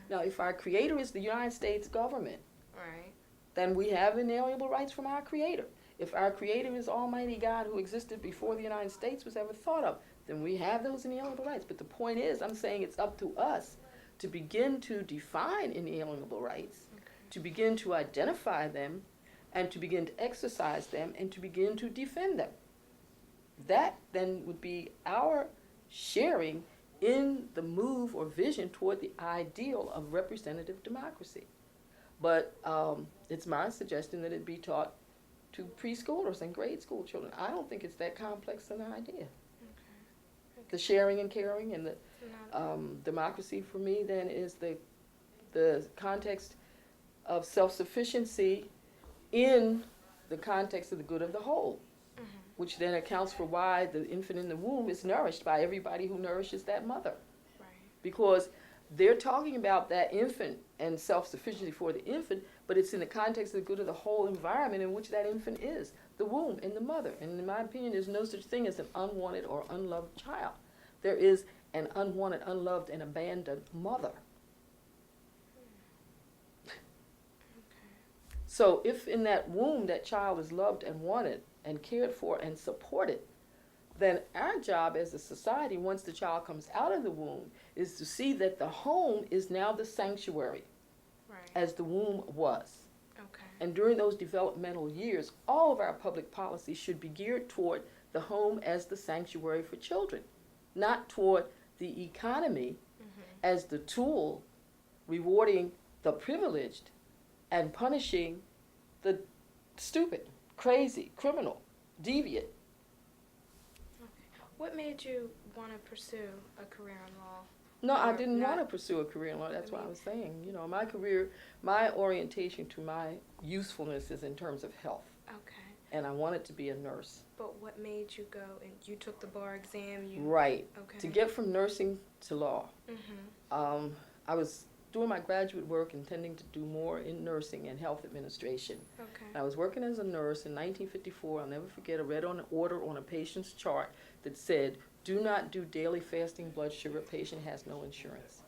Now, if our Creator is the United States government, then we have inalienable rights from our Creator. If our Creator is Almighty God who existed before the United States was ever thought of, then we have those inalienable rights. But the point is, I'm saying it's up to us to begin to define inalienable rights, to begin to identify them, and to begin to exercise them, and to begin to defend them. That then would be our sharing in the move or vision toward the ideal of representative democracy. But it's my suggestion that it be taught to preschoolers and grade school children. I don't think it's that complex an idea. Okay. The sharing and caring and the democracy for me then is the context of self-sufficiency in the context of the good of the whole, which then accounts for why the infant in the womb is nourished by everybody who nourishes that mother. Right. Because they're talking about that infant and self-sufficiency for the infant, but it's in the context of the good of the whole environment in which that infant is, the womb and the mother. And in my opinion, there's no such thing as an unwanted or unloved child. There is an unwanted, unloved, and abandoned mother. So if in that womb that child is loved and wanted and cared for and supported, then our job as a society, once the child comes out of the womb, is to see that the home is now the sanctuary, Right. as the womb was. Okay. And during those developmental years, all of our public policy should be geared toward the home as the sanctuary for children, not toward the economy as the tool rewarding the privileged and punishing the stupid, crazy, criminal, deviant. What made you want to pursue a career in law? No, I Or didn't not- want to pursue a career in law. That's what I was saying. You know, my career, my orientation to my usefulness is in terms of health. Okay. And I wanted to be a nurse. But what made you go and you took the bar exam? You Right. Okay. To get from nursing to law. Mhm. I was doing my graduate work intending to do more in nursing and health administration. Okay. I was working as a nurse in 1954. I'll never forget, I read an order on a patient's chart that said, do not do daily fasting blood sugar, patient has no insurance.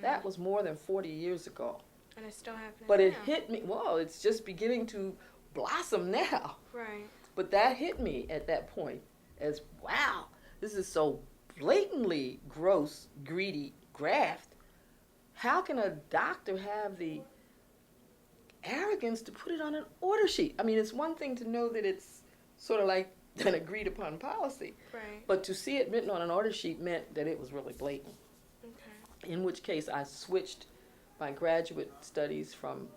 That was more than 40 years ago. And it's still happening But it now. hit me, well, it's just beginning to blossom now. Right. But that hit me at that point as, wow, this is so blatantly gross, greedy graft. How can a doctor have the arrogance to put it on an order sheet? I mean, it's one thing to know that it's sort of like an agreed upon policy, Right. but to see it written on an order sheet meant that it was really blatant. Okay. In which case I switched my graduate studies from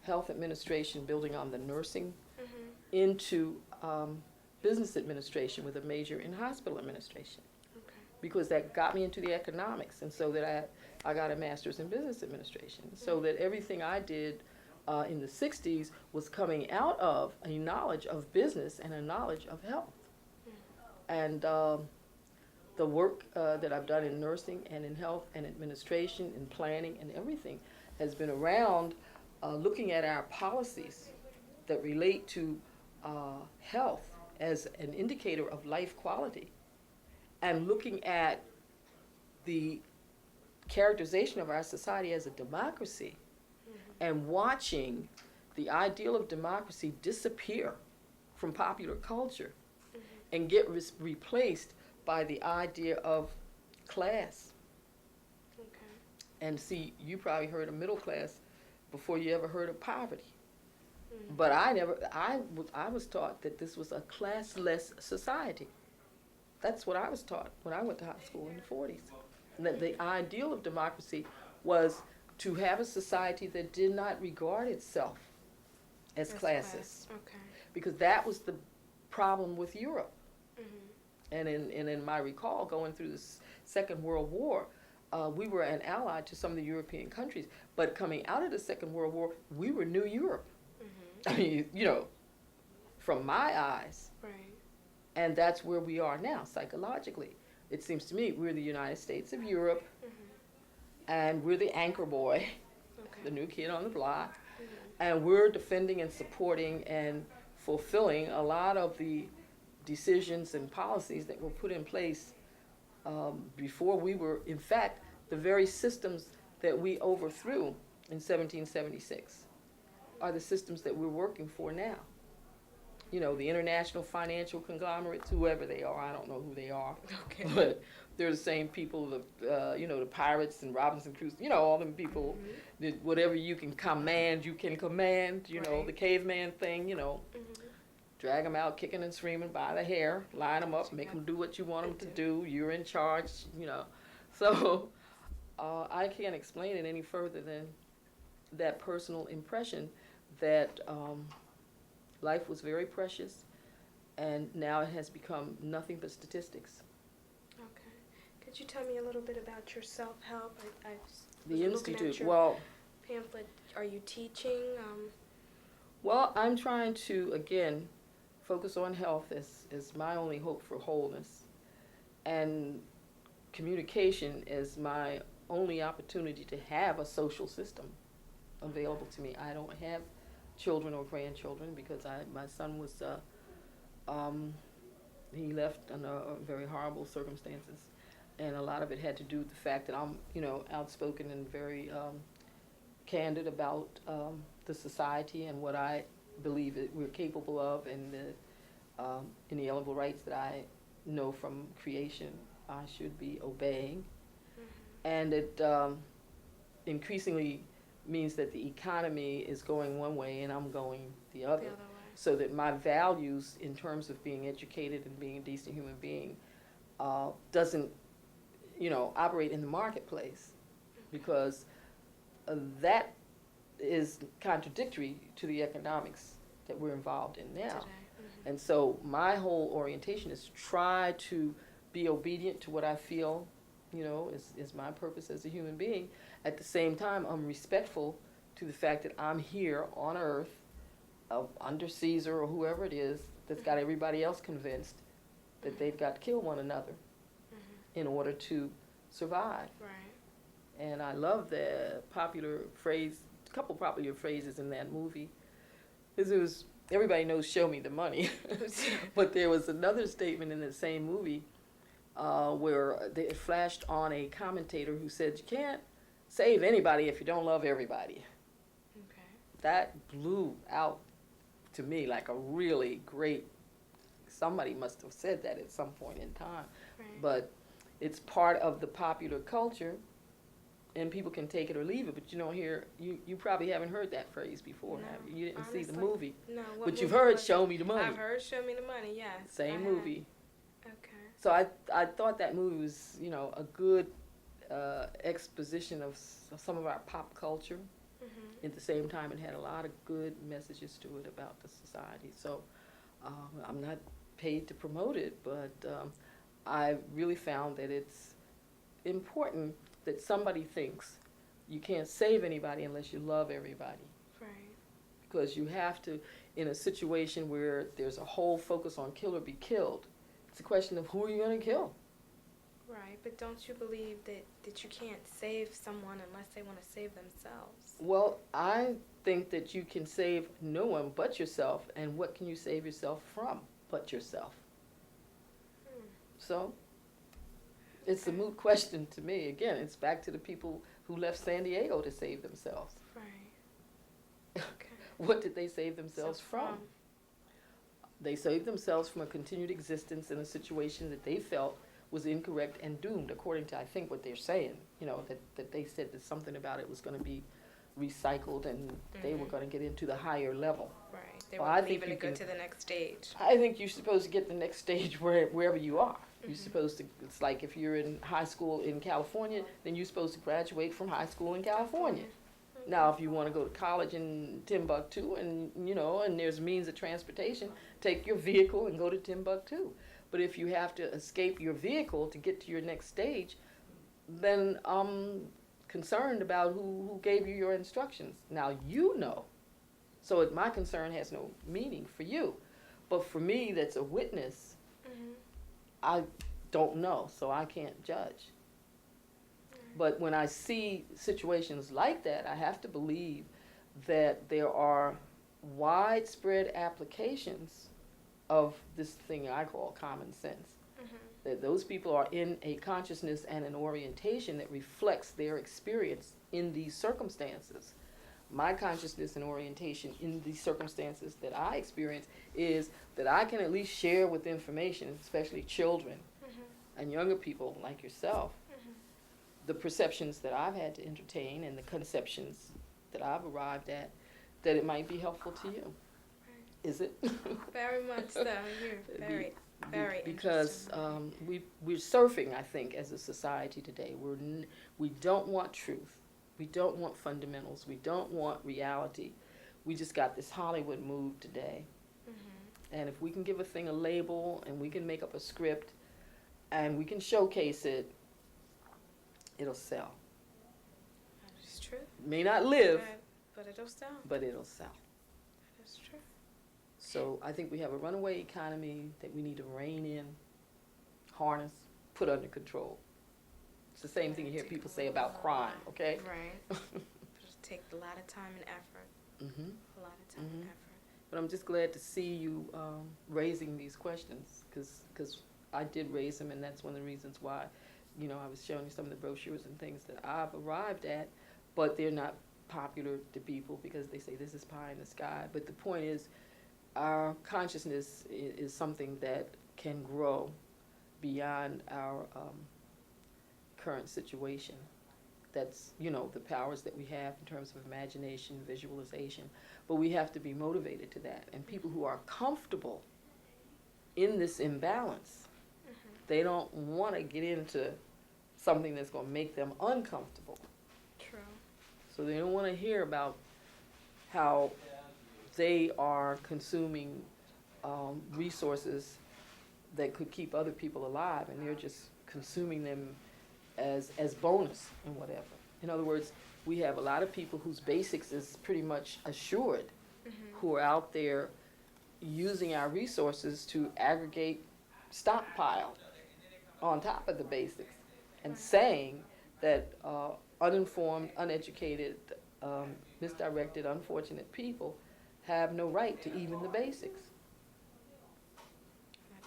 health administration, building on the nursing, into business administration with a major in hospital administration, Okay. because that got me into the economics, and so that I got a master's in business administration, so that everything I did in the 60s was coming out of a knowledge of business and a knowledge of health. And the work that I've done in nursing and in health and administration and planning and everything has been around looking at our policies that relate to health as an indicator of life quality, and looking at the characterization of our society as a democracy, and watching the ideal of democracy disappear from popular culture and get replaced by the idea of class. Okay. And see, you probably heard of middle class before you ever heard of poverty. But I was taught that this was a classless society. That's what I was taught when I went to high school in the 40s. And that the ideal of democracy was to have a society that did not regard itself as classist. Okay. Because that was the problem with Europe. And in my recall, going through the Second World War, we were an ally to some of the European countries. But coming out of the Second World War, we were New Europe. I mean, you know, from my eyes. Right. And that's where we are now, psychologically. It seems to me we're the United States of Europe, and we're the anchor boy, Okay. the new kid on the block, and we're defending and supporting and fulfilling a lot of the decisions and policies that were put in place before we were, in fact, the very systems that we overthrew in 1776 are the systems that we're working for now. You know, the international financial conglomerates, whoever they are, I don't know who they are, Okay. but they're the same people, you know, the pirates and Robinson Crusoe, you know, all them people, that whatever you can command, you know, Right. the caveman thing, you know, drag them out kicking and screaming by the hair, line them up, make them do what you want them to do, you're in charge, you know. So I can't explain it any further than that personal impression that life was very precious, and now it has become nothing but statistics. Okay. Could you tell me a little bit about your self-help? I was The looking Institute, at your well, pamphlet. Are you teaching? well, I'm trying to, again, focus on health as my only hope for wholeness, and communication is my only opportunity to have a social system available to me. I don't have children or grandchildren because my son was, he left under very horrible circumstances, and a lot of it had to do with the fact that I'm, outspoken and very candid about the society and what I believe that we're capable of, and the inalienable rights that I know from creation I should be obeying. And it increasingly means that the economy is going one way and I'm going the other. So that my values in terms of being educated and being a decent human being doesn't, operate in the marketplace, because that is contradictory to the economics that we're involved in now. And so my whole orientation is to try to be obedient to what I feel, is my purpose as a human being. At the same time, I'm respectful to the fact that I'm here on Earth, under Caesar or whoever it is that's got everybody else convinced that they've got to kill one another in order to survive. Right. And I love the popular phrase, a couple popular phrases in that movie, because it was, everybody knows "show me the money," but there was another statement in the same movie where it flashed on a commentator who said, "You can't save anybody if you don't love everybody." Okay. That blew out to me like a really great, somebody must have said that at some point in time. Right. But it's part of the popular culture, and people can take it or leave it, but you don't hear, you probably haven't heard that phrase before, No, have you? You didn't honestly, see the movie. No. But you've heard "Show Me the Money." I've heard "Show Me the Money," yes. Same movie. Okay. So I thought that movie was, a good exposition of some of our pop culture. At the same time, it had a lot of good messages to it about the society. So I'm not paid to promote it, but I really found that it's important that somebody thinks you can't save anybody unless you love everybody. Right. Because you have to, in a situation where there's a whole focus on kill or be killed, it's a question of who are you going to kill? Right, but don't you believe that you can't save someone unless they want to save themselves? Well, I think that you can save no one but yourself, and what can you save yourself from but yourself? So, it's a moot question to me. Again, it's back to the people who left San Diego to save themselves. Right. Okay. What did they save themselves from? They saved themselves from a continued existence in a situation that they felt was incorrect and doomed, according to, I think, what they're saying. That they said that something about it was going to be recycled and they were going to get into the higher level. Right. They Well, were I think leaving you to go can- to the next stage. I think you're supposed to get the next stage wherever you are. You're supposed to, it's like if you're in high school in California, then you're supposed to graduate from high school in California. Now, if you want to go to college in Timbuktu and, and there's means of transportation, take your vehicle and go to Timbuktu. But if you have to escape your vehicle to get to your next stage, then I'm concerned about who gave you your instructions. Now, so my concern has no meaning for you. But for me, that's a witness, I don't know, so I can't judge. But when I see situations like that, I have to believe that there are widespread applications of this thing I call common sense. That those people are in a consciousness and an orientation that reflects their experience in these circumstances. My consciousness and orientation in these circumstances that I experience is that I can at least share with information, especially children and younger people like yourself, the perceptions that I've had to entertain and the conceptions that I've arrived at, that it might be helpful to you. Is it? Very much so. You're very Very because interesting. we're surfing, I think, as a society today. We don't want truth. We don't want fundamentals. We don't want reality. We just got this Hollywood move today. Mm-hmm. And if we can give a thing a label and we can make up a script and we can showcase it, it'll sell. That is true. May not live, But it'll sell. but it'll sell. That is true. So I think we have a runaway economy that we need to rein in, harness, put under control. It's the same thing you hear people say about crime, okay? Right. Just take a lot of time and effort. Mm-hmm. A lot of time and effort. But I'm just glad to see you raising these questions, because I did raise them, and that's one of the reasons why, you know, I was showing you some of the brochures and things that I've arrived at, but they're not popular to people because they say this is pie in the sky. But the point is, our consciousness is something that can grow beyond our current situation. That's, you know, the powers that we have in terms of imagination, visualization. But we have to be motivated to that. And people who are comfortable in this imbalance, they don't want to get into something that's going to make them uncomfortable. True. So they don't want to hear about how they are consuming resources that could keep other people alive, and they're just consuming them as bonus and whatever. In other words, we have a lot of people whose basics is pretty much assured, who are out there using our resources to aggregate stockpile on top of the basics, and saying that uninformed, uneducated, misdirected, unfortunate people have no right to even the basics.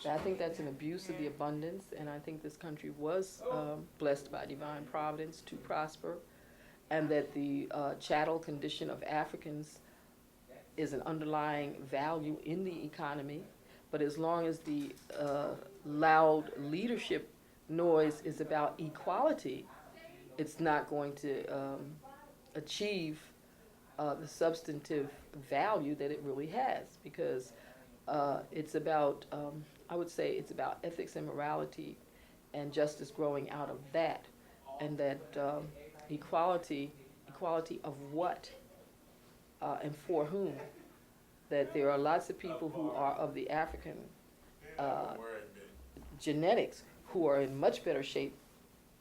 I think that's an abuse of the abundance, and I think this country was blessed by divine providence to prosper, and that the chattel condition of Africans is an underlying value in the economy. But as long as the loud leadership noise is about equality, it's not going to achieve the substantive value that it really has, because it's about, I would say it's about ethics and morality and justice growing out of that, and that equality of what and for whom. That there are lots of people who are of the African genetics who are in much better shape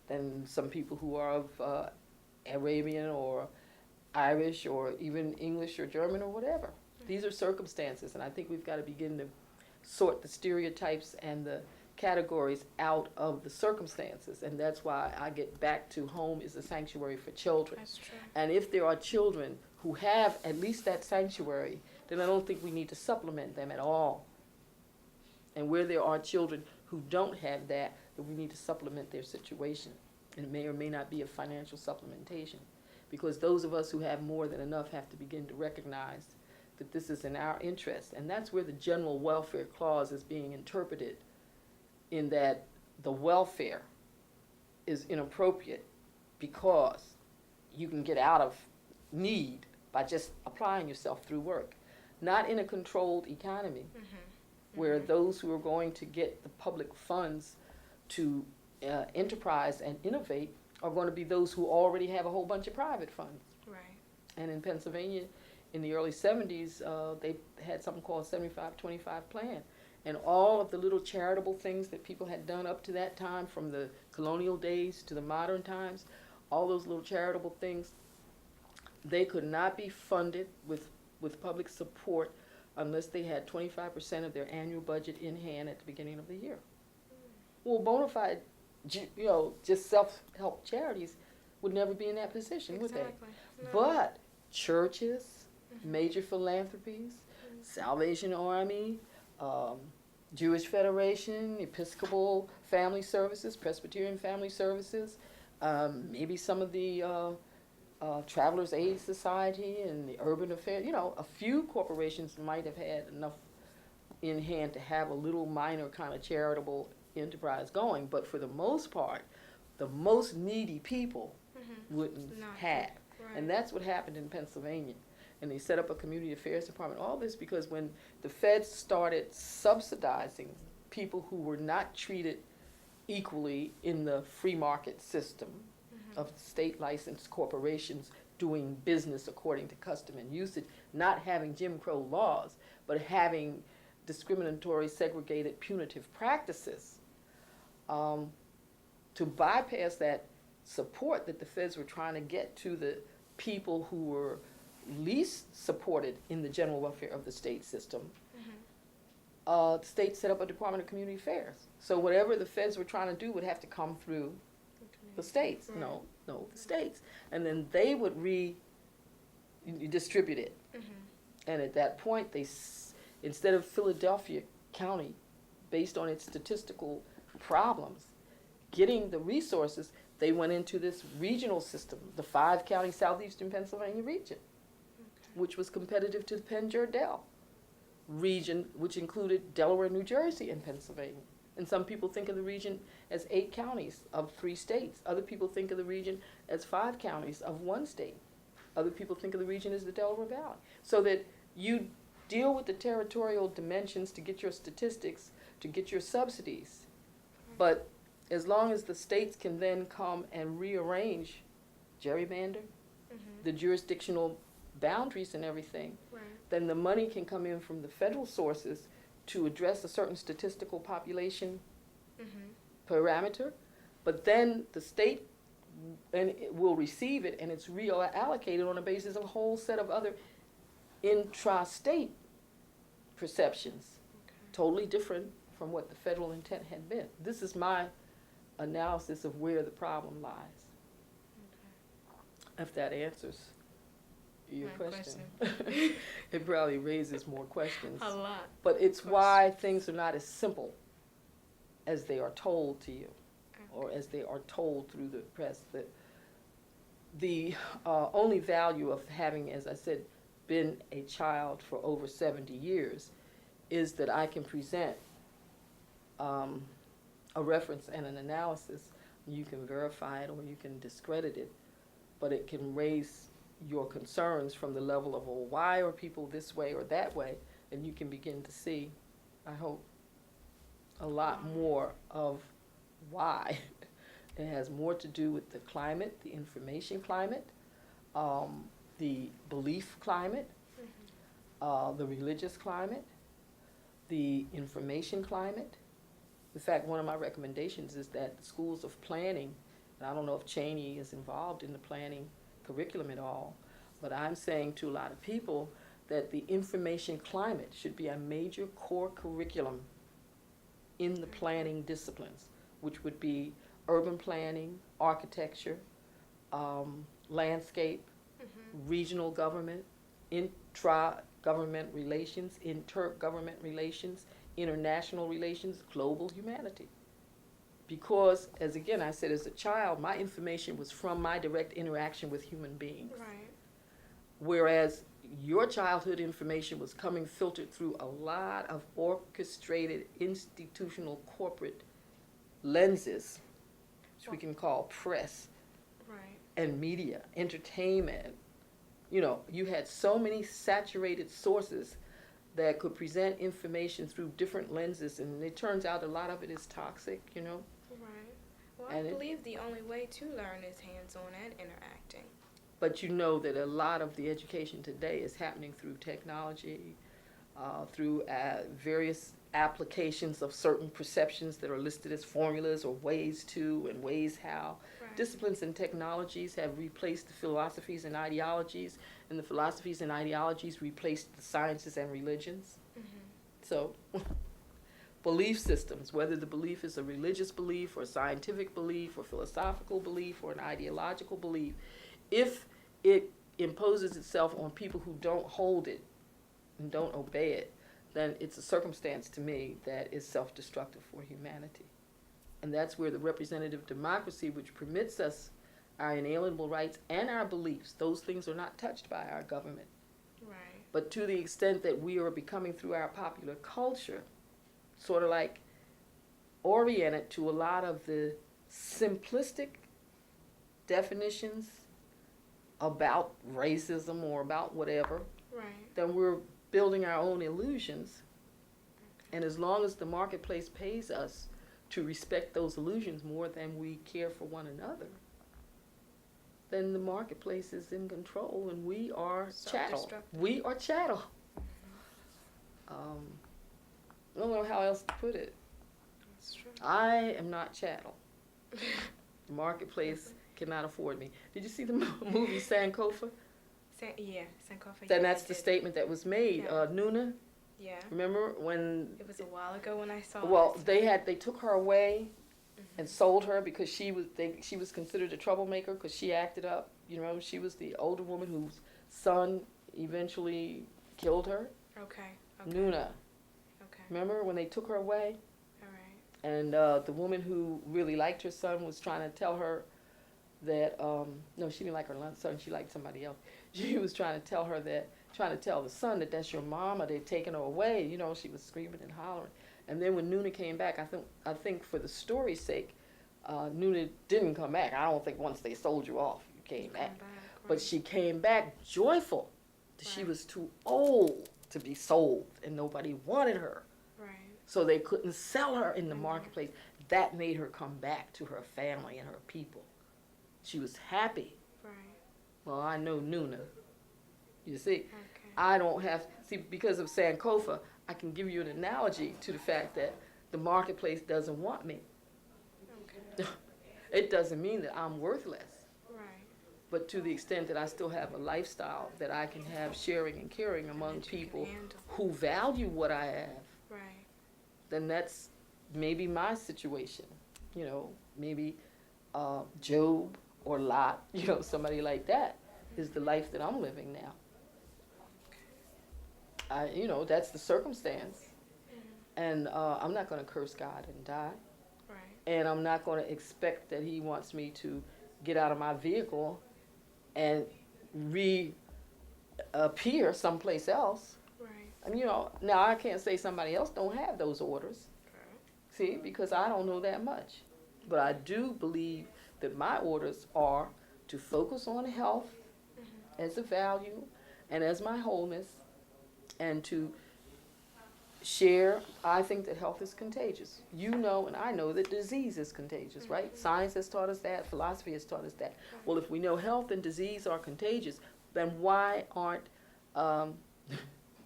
than some people who are of Arabian or Irish or even English or German or whatever. These are circumstances, and I think we've got to begin to sort the stereotypes and the categories out of the circumstances, and that's why I get back to home is a sanctuary for children. That's true. And if there are children who have at least that sanctuary, then I don't think we need to supplement them at all. And where there are children who don't have that, then we need to supplement their situation. And it may or may not be a financial supplementation, because those of us who have more than enough have to begin to recognize that this is in our interest. And that's where the general welfare clause is being interpreted, in that the welfare is inappropriate because you can get out of need by just applying yourself through work. Not in a controlled economy where those who are going to get the public funds to enterprise and innovate are going to be those who already have a whole bunch of private funds. Right. And in Pennsylvania, in the early 70s, they had something called 75-25 plan. And all of the little charitable things that people had done up to that time, from the colonial days to the modern times, all those little charitable things, they could not be funded with public support unless they had 25% of their annual budget in hand at the beginning of the year. Well, bona fide, just self-help charities would never be in that position, would they? No. But churches, major philanthropies, Salvation Army, Jewish Federation, Episcopal Family Services, Presbyterian Family Services, maybe some of the Travelers Aid Society and the Urban Affairs, a few corporations might have had enough in hand to have a little minor kind of charitable enterprise going, but for the most part, the most needy people wouldn't have. Right. And that's what happened in Pennsylvania. And they set up a community affairs department. All this because when the feds started subsidizing people who were not treated equally in the free market system of state licensed corporations doing business according to custom and usage, not having Jim Crow laws, but having discriminatory, segregated, punitive practices, to bypass that support that the feds were trying to get to the people who were least supported in the general welfare of the state system. The state set up a Department of Community Affairs. So whatever the feds were trying to do would have to come through the states. Right. No, the states. And then they would redistribute it. And at that point, instead of Philadelphia County, based on its statistical problems, getting the resources, they went into this regional system, the 5-county southeastern Pennsylvania region, which was competitive to the Penn-Jerdell region, which included Delaware, New Jersey, and Pennsylvania. And some people think of the region as 8 counties of 3 states. Other people think of the region as 5 counties of 1 state. Other people think of the region as the Delaware Valley. So that you deal with the territorial dimensions to get your statistics, to get your subsidies. But as long as the states can then come and rearrange, gerrymander, the jurisdictional boundaries and everything, then the money can come in from the federal sources to address a certain statistical population parameter, but then the state will receive it and it's reallocated on the basis of a whole set of other intra-state perceptions, totally different from what the federal intent had been. This is my analysis of where the problem lies. If that answers your question. It probably raises more questions. A lot. But it's why things are not as simple as they are told to you, or as they are told through the press. The only value of having, as I said, been a child for over 70 years is that I can present a reference and an analysis. You can verify it or you can discredit it, but it can raise your concerns from the level of, well, why are people this way or that way? And you can begin to see, I hope, a lot more of why. It has more to do with the climate, the information climate, the belief climate, the religious climate, the information climate. In fact, one of my recommendations is that the schools of planning, and I don't know if Cheyney is involved in the planning curriculum at all, but I'm saying to a lot of people that the information climate should be a major core curriculum in the planning disciplines, which would be urban planning, architecture, landscape, regional government, intra-government relations, inter-government relations, international relations, global humanity. Because, as again I said, as a child, my information was from my direct interaction with human beings. Right. Whereas your childhood information was coming filtered through a lot of orchestrated institutional corporate lenses, which we can call press and media, entertainment. You know, you had so many saturated sources that could present information through different lenses, and it turns out a lot of it is toxic, you know. Right. Well, I believe the only way to learn is hands-on and interacting. But you know that a lot of the education today is happening through technology, through various applications of certain perceptions that are listed as formulas or ways to and ways how. Right. Disciplines and technologies have replaced the philosophies and ideologies, and the philosophies and ideologies replaced the sciences and religions. So belief systems, whether the belief is a religious belief or scientific belief or philosophical belief or an ideological belief, if it imposes itself on people who don't hold it and don't obey it, then it's a circumstance to me that is self-destructive for humanity. And that's where the representative democracy, which permits us our inalienable rights and our beliefs, those things are not touched by our government. Right. But to the extent that we are becoming, through our popular culture, sort of like oriented to a lot of the simplistic definitions about racism or about whatever, right, then we're building our own illusions And as long as the marketplace pays us to respect those illusions more than we care for one another, then the marketplace is in control and we are chattel. Self-destructive. We are chattel. I don't know how else to put it. That's true. I am not chattel. The marketplace cannot afford me. Did you see the movie Sankofa? Yeah, Sankofa. Then that's the statement that was made. Yeah. Nuna, Yeah. remember when? It was a while ago when I saw Well, it. they took her away and sold her because she was considered a troublemaker because she acted up. You know, she was the older woman whose son eventually killed her. Okay. Nuna. Okay. Remember when they took her away? All right. And the woman who really liked her son was trying to tell her that, no, she didn't like her son, she liked somebody else. She was trying to tell the son that that's your mama, they've taken her away. You know, she was screaming and hollering. And then when Nuna came back, I think for the story's sake, Nuna didn't come back. I don't think once they sold you off, you came back. Right. But she came back joyful. Right. She was too old to be sold, and nobody wanted her. Right. So they couldn't sell her in the marketplace. That made her come back to her family and her people. She was happy. Right. Well, I know Nuna. You see, Okay. I don't have, because of Sankofa, I can give you an analogy to the fact that the marketplace doesn't want me. Okay. It doesn't mean that I'm worthless. Right. But to the extent that I still have a lifestyle that I can have sharing and caring among people who value what I have, right, then that's maybe my situation. You know, maybe Job or Lot, you know, somebody like that is the life that I'm living now. You know, that's the circumstance. And I'm not going to curse God and die. right, And I'm not going to expect that he wants me to get out of my vehicle and reappear someplace else. right. I mean, you know, now I can't say somebody else don't have those orders. See, because I don't know that much. But I do believe that my orders are to focus on health as a value and as my wholeness, and to share. I think that health is contagious. You know and I know that disease is contagious, right? Science has taught us that. Philosophy has taught us that. Well, if we know health and disease are contagious, then why aren't,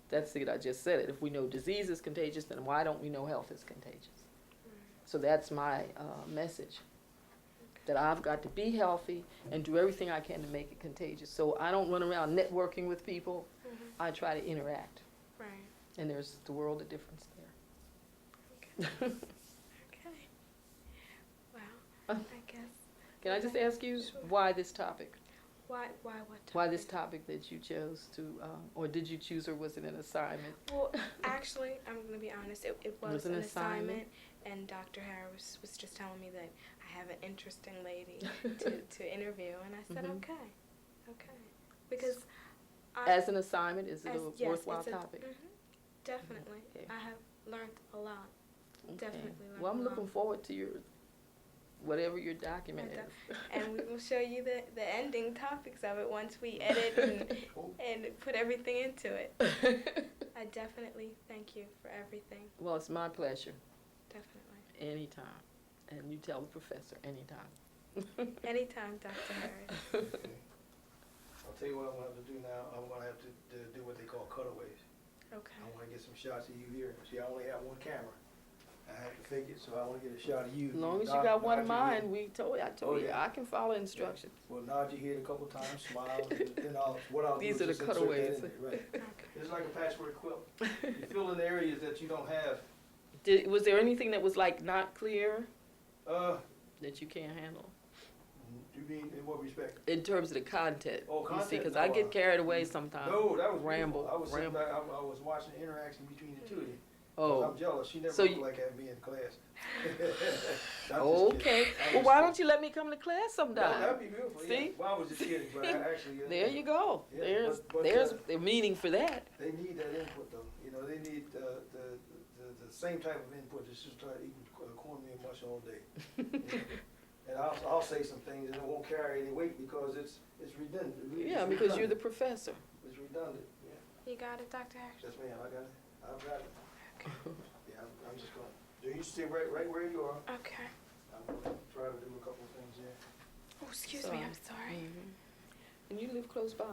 that's it, I just said it. If we know disease is contagious, then why don't we know health is contagious? So that's my message, that I've got to be healthy and do everything I can to make it contagious. So I don't run around networking with people. I try to interact. Right. And there's the world of difference there. Okay. Well, I guess. Can I just ask you why this topic? Why what topic? Why this topic that you chose to, or did you choose, or was it an assignment? Well, actually, I'm going to be honest. It was an assignment, and Dr. Harris was just telling me that I have an interesting lady to interview, and I said, okay. Because as an assignment, is it a yes, worthwhile topic? Definitely. Okay. I have learned a lot. Okay. Definitely learned Well, I'm a lot. looking forward to your, whatever your document is. And we will show you the ending topics of it once we edit and put everything into it. I definitely thank you for everything. Well, it's my pleasure. Definitely. Anytime. And you tell the professor anytime. Anytime, Dr. Harris. I'll tell you what I'm going to have to do now. I'm going to have to do what they call cutaways. Okay. I want to get some shots of you here. See, I only have one camera. I have to fake it, so I want to get a shot of you. As long as you got one of mine, I told you, I can follow instructions. Well, nod your head a couple times, smile, and then I'll These do are is the just insert that cutaways. in it, right. Okay. It's like a patchwork quilt. You fill in the areas that you don't have. Was there anything that was like not clear Uh, that you can't handle? you mean in what respect? In terms of the content. Oh, You see, content? because No, I get carried away sometimes. No, that was Ramble, beautiful. I was sitting ramble. back, I was watching the interaction between the two of you. Oh. I'm jealous. She never So looked you- like having me in class. I'm just kidding. Okay. I'm Well, just why kidding. don't you let me come to class sometime? That'd be beautiful. See? Yeah. Well, I was just kidding, but I actually. There you go. Yeah, but, There's the meaning for that. They need that input, though. You know, they need the same type of input. It's just try to eat cornmeal mush all day. You know? And I'll say some things and it won't carry any weight because it's redundant. Yeah, because you're the professor. It's redundant. Yeah. You got it, Dr. Harris? Yes, ma'am. I got it. I've got it. Yeah, I'm just gonna, do you stay right where you are? Okay. I'm gonna try to do a couple of things here. Oh, excuse me, I'm sorry. And you live close by.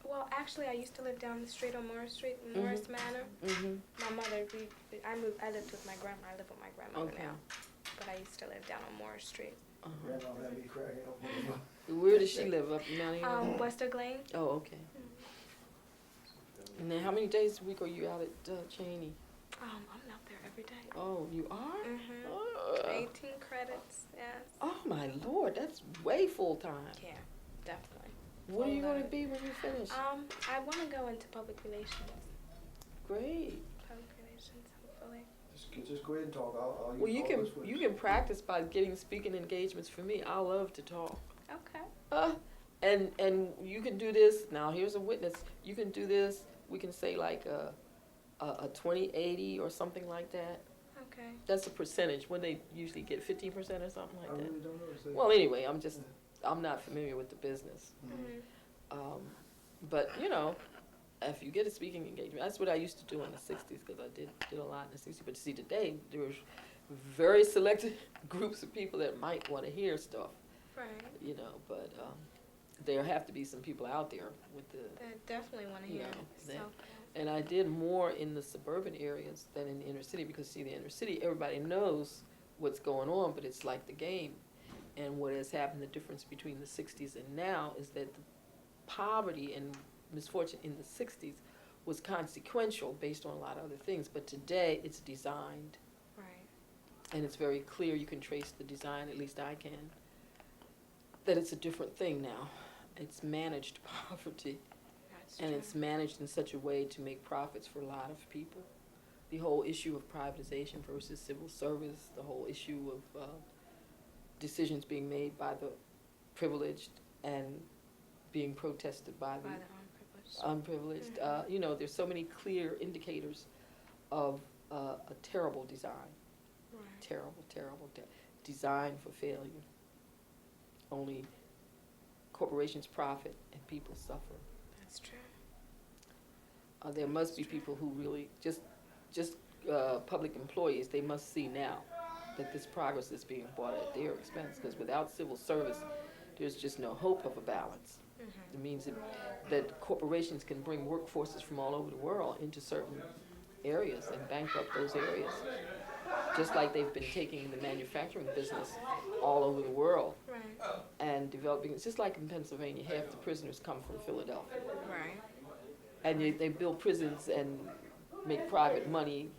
Well, actually, I used to live down the street on Morris Street, Morris Manor. My mother, I lived with my grandma. I live with my grandmother now, but I used to live down on Morris Street. Grandma had me cracking up. Where does she live? Up in Mount Wester Glen. Oh, okay. And then how many days a week are you out at Cheyney? I'm out there every day. Oh, you are? 18 credits, yes. Oh my Lord, that's way full time. Yeah, definitely. What are you going to be when you finish? I want to go into public relations. Great. Public relations, hopefully. Just go ahead and talk. I'll Well, use you can practice by getting speaking engagements for me. I love to talk. Okay. And you can do this. Now, here's a witness. You can do this. We can say like a 20-80 or something like that. Okay. That's a percentage. When they usually get 15% or something like I that. really don't know. Well, anyway, I'm not familiar with the business. But, you know, if you get a speaking engagement, that's what I used to do in the 60s because I did a lot in the 60s. But see, today, there's very selected groups of people that might want to hear stuff. Right. You know, but there have to be some people out there with the... That definitely want to hear it. And I did more in the suburban areas than in the inner city because, see, the inner city, everybody knows what's going on, but it's like the game. And what has happened, the difference between the 60s and now is that the poverty and misfortune in the 60s was consequential based on a lot of other things, but today it's designed. Right. And it's very clear, you can trace the design, at least I can, that it's a different thing now. It's managed poverty. That's And true. it's managed in such a way to make profits for a lot of people. The whole issue of privatization versus civil service, the whole issue of decisions being made by the privileged and being protested by the unprivileged. You know, there's so many clear indicators of a terrible design. Right. Terrible design for failure. Only corporations profit and people suffer. That's true. There must be people who really, just public employees, they must see now that this progress is being bought at their expense, because without civil service, there's just no hope of a balance. It means that corporations can bring workforces from all over the world into certain areas and bankrupt those areas, just like they've been taking the manufacturing business all over the world. Right. And developing, it's just like in Pennsylvania, half the prisoners come from Philadelphia. Right. And they build prisons and make private money,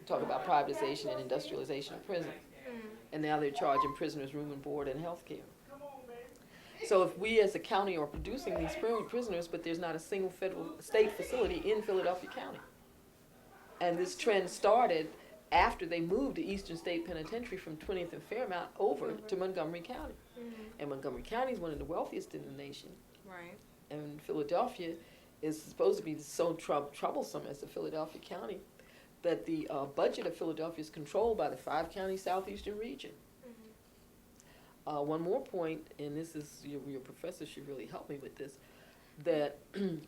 talk about privatization and industrialization of prisons. And now they're charging prisoners room and board and health care. So if we as a county are producing these prisoners, but there's not a single federal state facility in Philadelphia County. And this trend started after they moved the Eastern State Penitentiary from 20th and Fairmount over to Montgomery County. And Montgomery County is one of the wealthiest in the nation. Right. And Philadelphia is supposed to be so troublesome as the Philadelphia County that the budget of Philadelphia is controlled by the 5-county southeastern region. One more point, and this is, your professor should really help me with this, that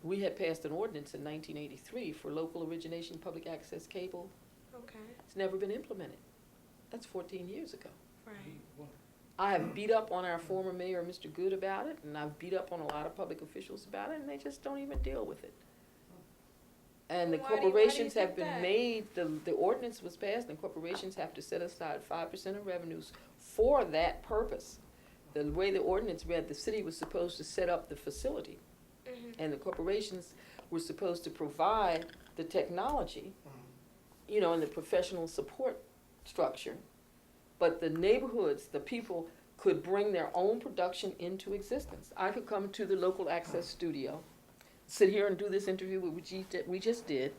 we had passed an ordinance in 1983 for local origination public access cable. Okay. It's never been implemented. That's 14 years ago. Right. I have beat up on our former mayor, Mr. Good, about it, and I've beat up on a lot of public officials about it, and they just don't even deal with it. And the Why do you corporations think have been that? made, the ordinance was passed, and corporations have to set aside 5% of revenues for that purpose. The way the ordinance read, the city was supposed to set up the facility, and the corporations were supposed to provide the technology, you know, and the professional support structure. But the neighborhoods, the people could bring their own production into existence. I could come to the local access studio, sit here and do this interview we just did,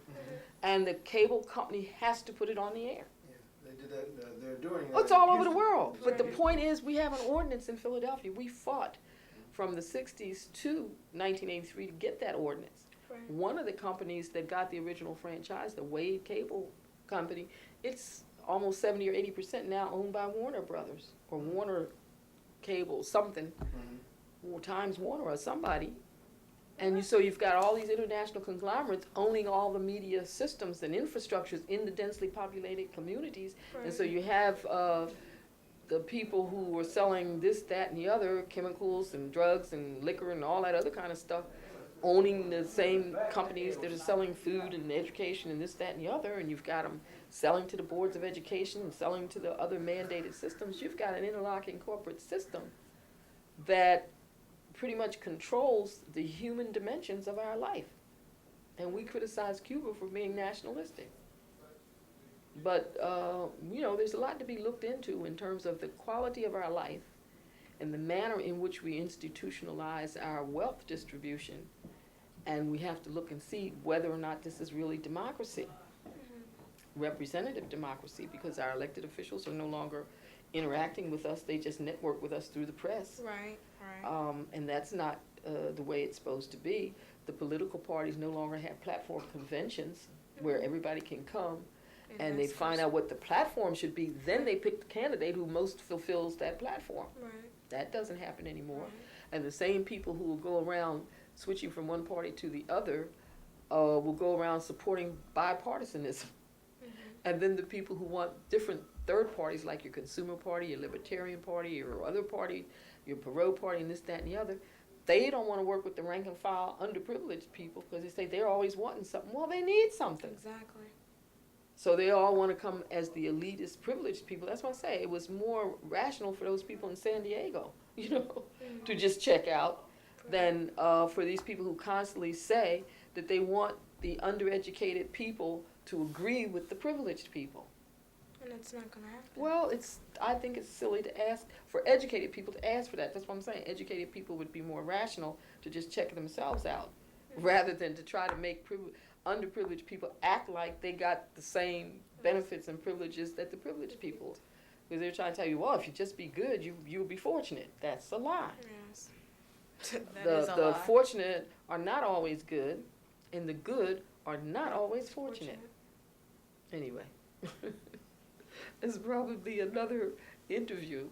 and the cable company has to put it on the air. Yeah, they did that. They're doing that. Oh, it's all over the world. But the point is, we have an ordinance in Philadelphia. We fought from the 60s to 1983 to get that ordinance. Right. One of the companies that got the original franchise, the Wade Cable Company, it's almost 70 or 80% now owned by Warner Brothers or Warner Cable, something, or Times Warner or somebody. And so you've got all these international conglomerates owning all the media systems and infrastructures in the densely populated communities. Right. And so you have the people who were selling this, that, and the other, chemicals and drugs and liquor and all that other kind of stuff, owning the same companies that are selling food and education and this, that, and the other, and you've got them selling to the boards of education and selling to the other mandated systems. You've got an interlocking corporate system that pretty much controls the human dimensions of our life. And we criticize Cuba for being nationalistic. But, there's a lot to be looked into in terms of the quality of our life and the manner in which we institutionalize our wealth distribution. And we have to look and see whether or not this is really democracy, representative democracy, because our elected officials are no longer interacting with us. They just network with us through the press. Right. And that's not the way it's supposed to be. The political parties no longer have platform conventions where everybody can come and they find out what the platform should be. Then they pick the candidate who most fulfills that platform. Right. That doesn't happen anymore. Right. And the same people who will go around switching from one party to the other will go around supporting bipartisanism. And then the people who want different third parties, like your Consumer Party, your Libertarian Party, your other party, your Perot Party, and this, that, and the other, they don't want to work with the rank and file underprivileged people because they say they're always wanting something. Well, they need something. Exactly. So they all want to come as the elitist privileged people. That's why I say it was more rational for those people in San Diego, to just check out than for these people who constantly say that they want the undereducated people to agree with the privileged people. And it's not going to happen. Well, I think it's silly to ask for educated people to ask for that. That's what I'm saying. Educated people would be more rational to just check themselves out rather than to try to make underprivileged people act like they got the same benefits and privileges that the privileged people. Because they're trying to tell you, well, if you just be good, you'll be fortunate. That's a lie. Yes. That is a lie. The fortunate are not always good, and the good are not always fortunate. Anyway. It's probably another interview.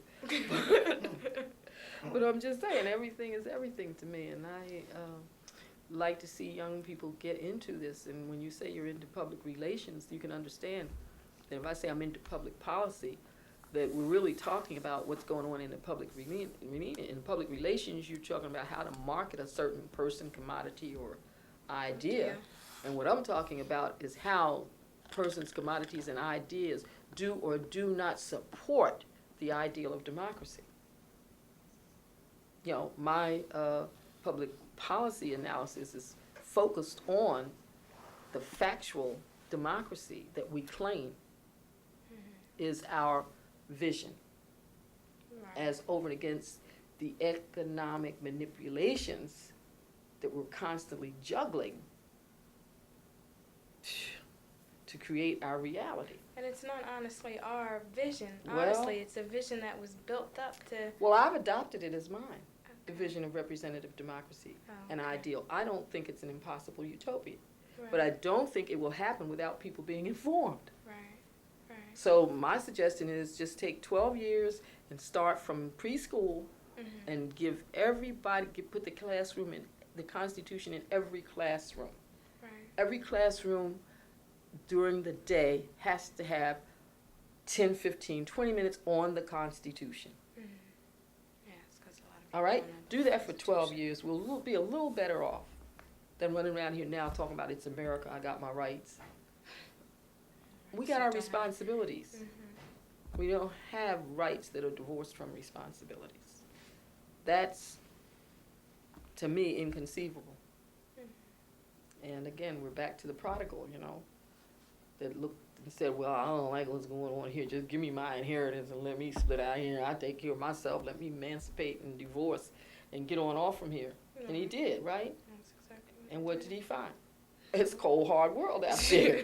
But I'm just saying, everything is everything to me, and I like to see young people get into this. And when you say you're into public relations, you can understand that if I say I'm into public policy, that we're really talking about what's going on in the public in public relations. You're talking about how to market a certain person, commodity, or idea. And what I'm talking about is how persons, commodities, and ideas do or do not support the ideal of democracy. My public policy analysis is focused on the factual democracy that we claim is our vision, as over and against the economic manipulations that we're constantly juggling to create our reality. And it's not honestly our vision. Well, Honestly, it's a vision that was built up to... Well, I've adopted it as mine, the vision of representative democracy, an okay. ideal. I don't think it's an impossible utopia, Right. but I don't think it will happen without people being informed. Right. So my suggestion is just take 12 years and start from preschool and give everybody, put the classroom in, the Constitution in every classroom. Right. Every classroom during the day has to have 10, 15, 20 minutes on the Constitution. Yes, because a lot of people All right? don't know Do the that for 12 Constitution. years. We'll be a little better off than running around here now talking about it's America, I got my rights. We got our responsibilities. We don't have rights that are divorced from responsibilities. That's, to me, inconceivable. And again, we're back to the prodigal, that looked and said, well, I don't like what's going on here. Just give me my inheritance and let me split out here. I take care of myself. Let me emancipate and divorce and get on off from here. And he did, right? That's exactly what And what did he find? It's a cold, hard world out there.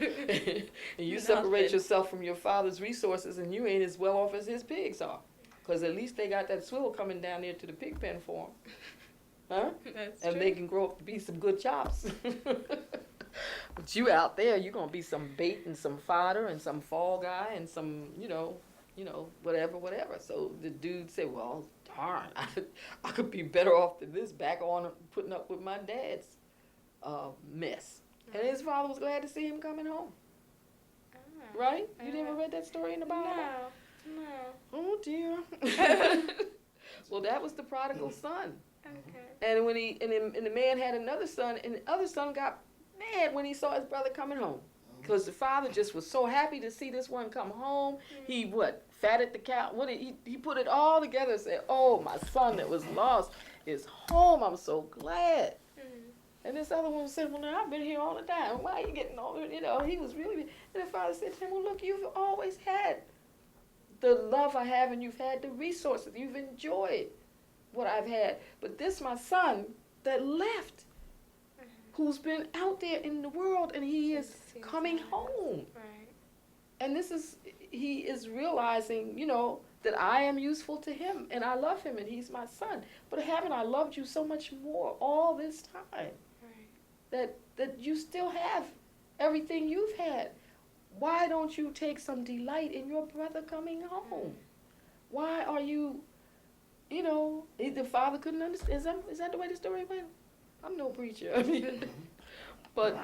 And you separate yourself from your father's resources and you ain't as well off as his pigs are. Because at least they got that swill coming down there to the pig pen for them. Huh? That's and true. they can grow up to be some good chops. But you out there, you're going to be some bait and some fodder and some fall guy and some, whatever. So the dude said, well, darn, I could be better off than this, back on putting up with my dad's mess. And his father was glad to see him coming home. Right? You never read that story in the Bible? No. Oh dear. Well, that was the prodigal son. Okay. And when and the man had another son, and the other son got mad when he saw his brother coming home, because the father just was so happy to see this one come home. He fatted the cow. He put it all together and said, "Oh, my son that was lost is home. I'm so glad." And this other one said, "Well, now I've been here all the time. Why are you getting all?" He was really. And the father said to him, "Well, look, you've always had the love I have, and you've had the resources. You've enjoyed what I've had. But this, my son that left, who's been out there in the world, and he is coming home. Right. And he is realizing, that I am useful to him, and I love him, and he's my son. But haven't I loved you so much more all this time? That you still have everything you've had. Why don't you take some delight in your brother coming home? Why are you, the father couldn't understand. Is that the way the story went? I'm no preacher. But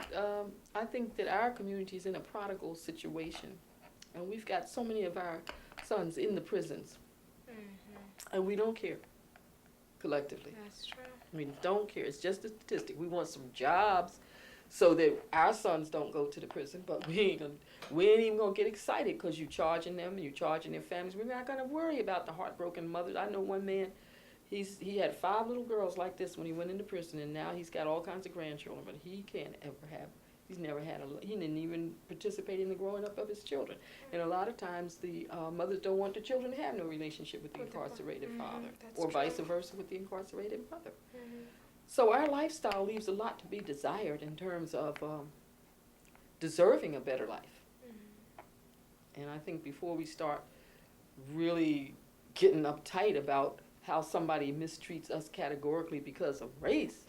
I think that our community is in a prodigal situation. And we've got so many of our sons in the prisons. And we don't care, collectively. That's true. We don't care. It's just a statistic. We want some jobs so that our sons don't go to the prison, but we ain't even gonna get excited because you're charging them and you're charging their families. We're not gonna worry about the heartbroken mothers. I know one man, he had 5 little girls like this when he went into prison, and now he's got all kinds of grandchildren, but he can't ever have. He didn't even participate in the growing up of his children. And a lot of times the mothers don't want the children to have no relationship with the incarcerated father, or vice versa with the incarcerated mother. So our lifestyle leaves a lot to be desired in terms of deserving a better life. And I think before we start really getting uptight about how somebody mistreats us categorically because of race,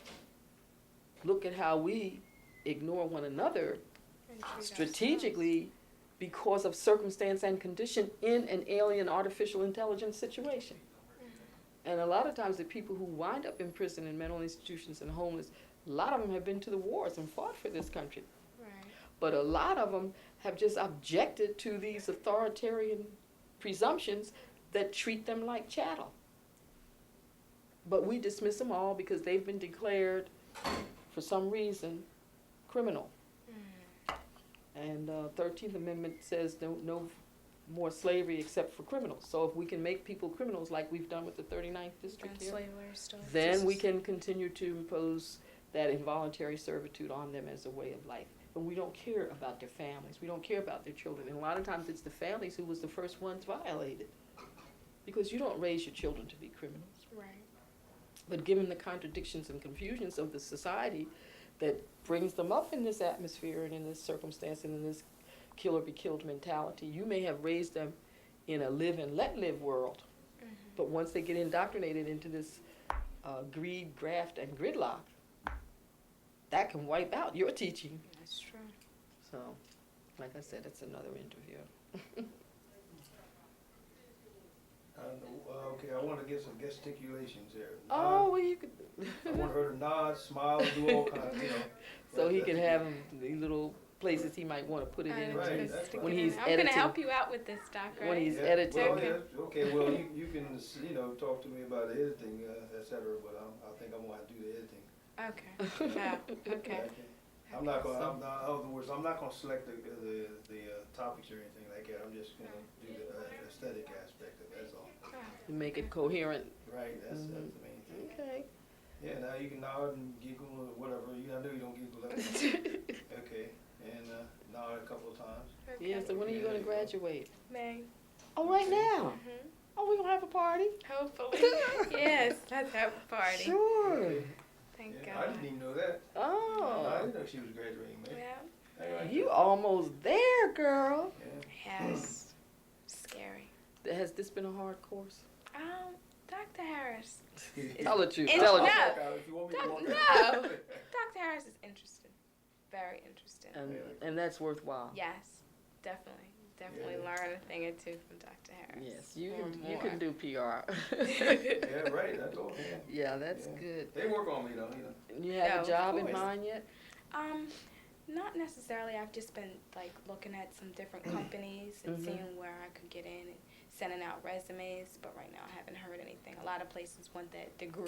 look at how we ignore one another strategically because of circumstance and condition in an alien artificial intelligence situation. And a lot of times the people who wind up in prison and mental institutions and homeless, a lot of them have been to the wars and fought for this country. But a lot of them have just objected to these authoritarian presumptions that treat them like chattel. But we dismiss them all because they've been declared, for some reason, criminal. And 13th Amendment says no more slavery except for criminals. So if we can make people criminals like we've done with the 39th District here, then we can continue to impose that involuntary servitude on them as a way of life. And we don't care about their families. We don't care about their children. And a lot of times it's the families who was the first ones violated. Because you don't raise your children to be criminals. But given the contradictions and confusions of the society that brings them up in this atmosphere and in this circumstance and in this kill or be killed mentality, you may have raised them in a live and let live world. But once they get indoctrinated into this greed, graft, and gridlock, that can wipe out your teaching. That's true. So, like I said, it's another interview. Okay, I want to get some gesticulations there. Oh, well, you could. I want her to nod, smile, and do all kinds, So he can have the little places he might want to put it in Right, that's when right. he's I'm editing. going to help you out with this, Doc, right? When he's Yeah, editing. well, yeah, okay, well, you can, talk to me about the editing, et cetera, but I think I'm going to do the editing. Okay. Yeah. Okay. I'm not going to, in other words, I'm not going to select the topics or anything like that. I'm just going to do the aesthetic aspect of it, that's all. To make it coherent. Right, that's the main thing. Okay. Yeah, now you can nod and giggle or whatever. I know you don't giggle. Okay, and nod a couple of times. Okay. Yeah, so when are you going to graduate? May. Oh, right now? Oh, we going to have a party? Hopefully. Yes, let's have a party. Sure. Thank Yeah, God. I didn't even know that. Oh. I didn't know she was graduating, man. Yeah. You almost there, girl. Yeah. Yes. Scary. Has this been a hard course? Dr. Harris. Tell the truth. It's Tell the not. truth. If you want me to Doc- walk no. out. Dr. Harris is interesting. Very interesting. And that's worthwhile. Yes, definitely. definitely Yeah. learned a thing or two from Dr. Harris. Yes, you Or can, you more. can do PR. Yeah, right, I told them. Yeah, that's Yeah. good. They work on me though, you know. You have Yeah, a of job in course. mind yet? Not necessarily. I've just been like looking at some different companies and Mhm. seeing where I could get in and sending out resumes. But right now, I haven't heard anything. A lot of places want that degree.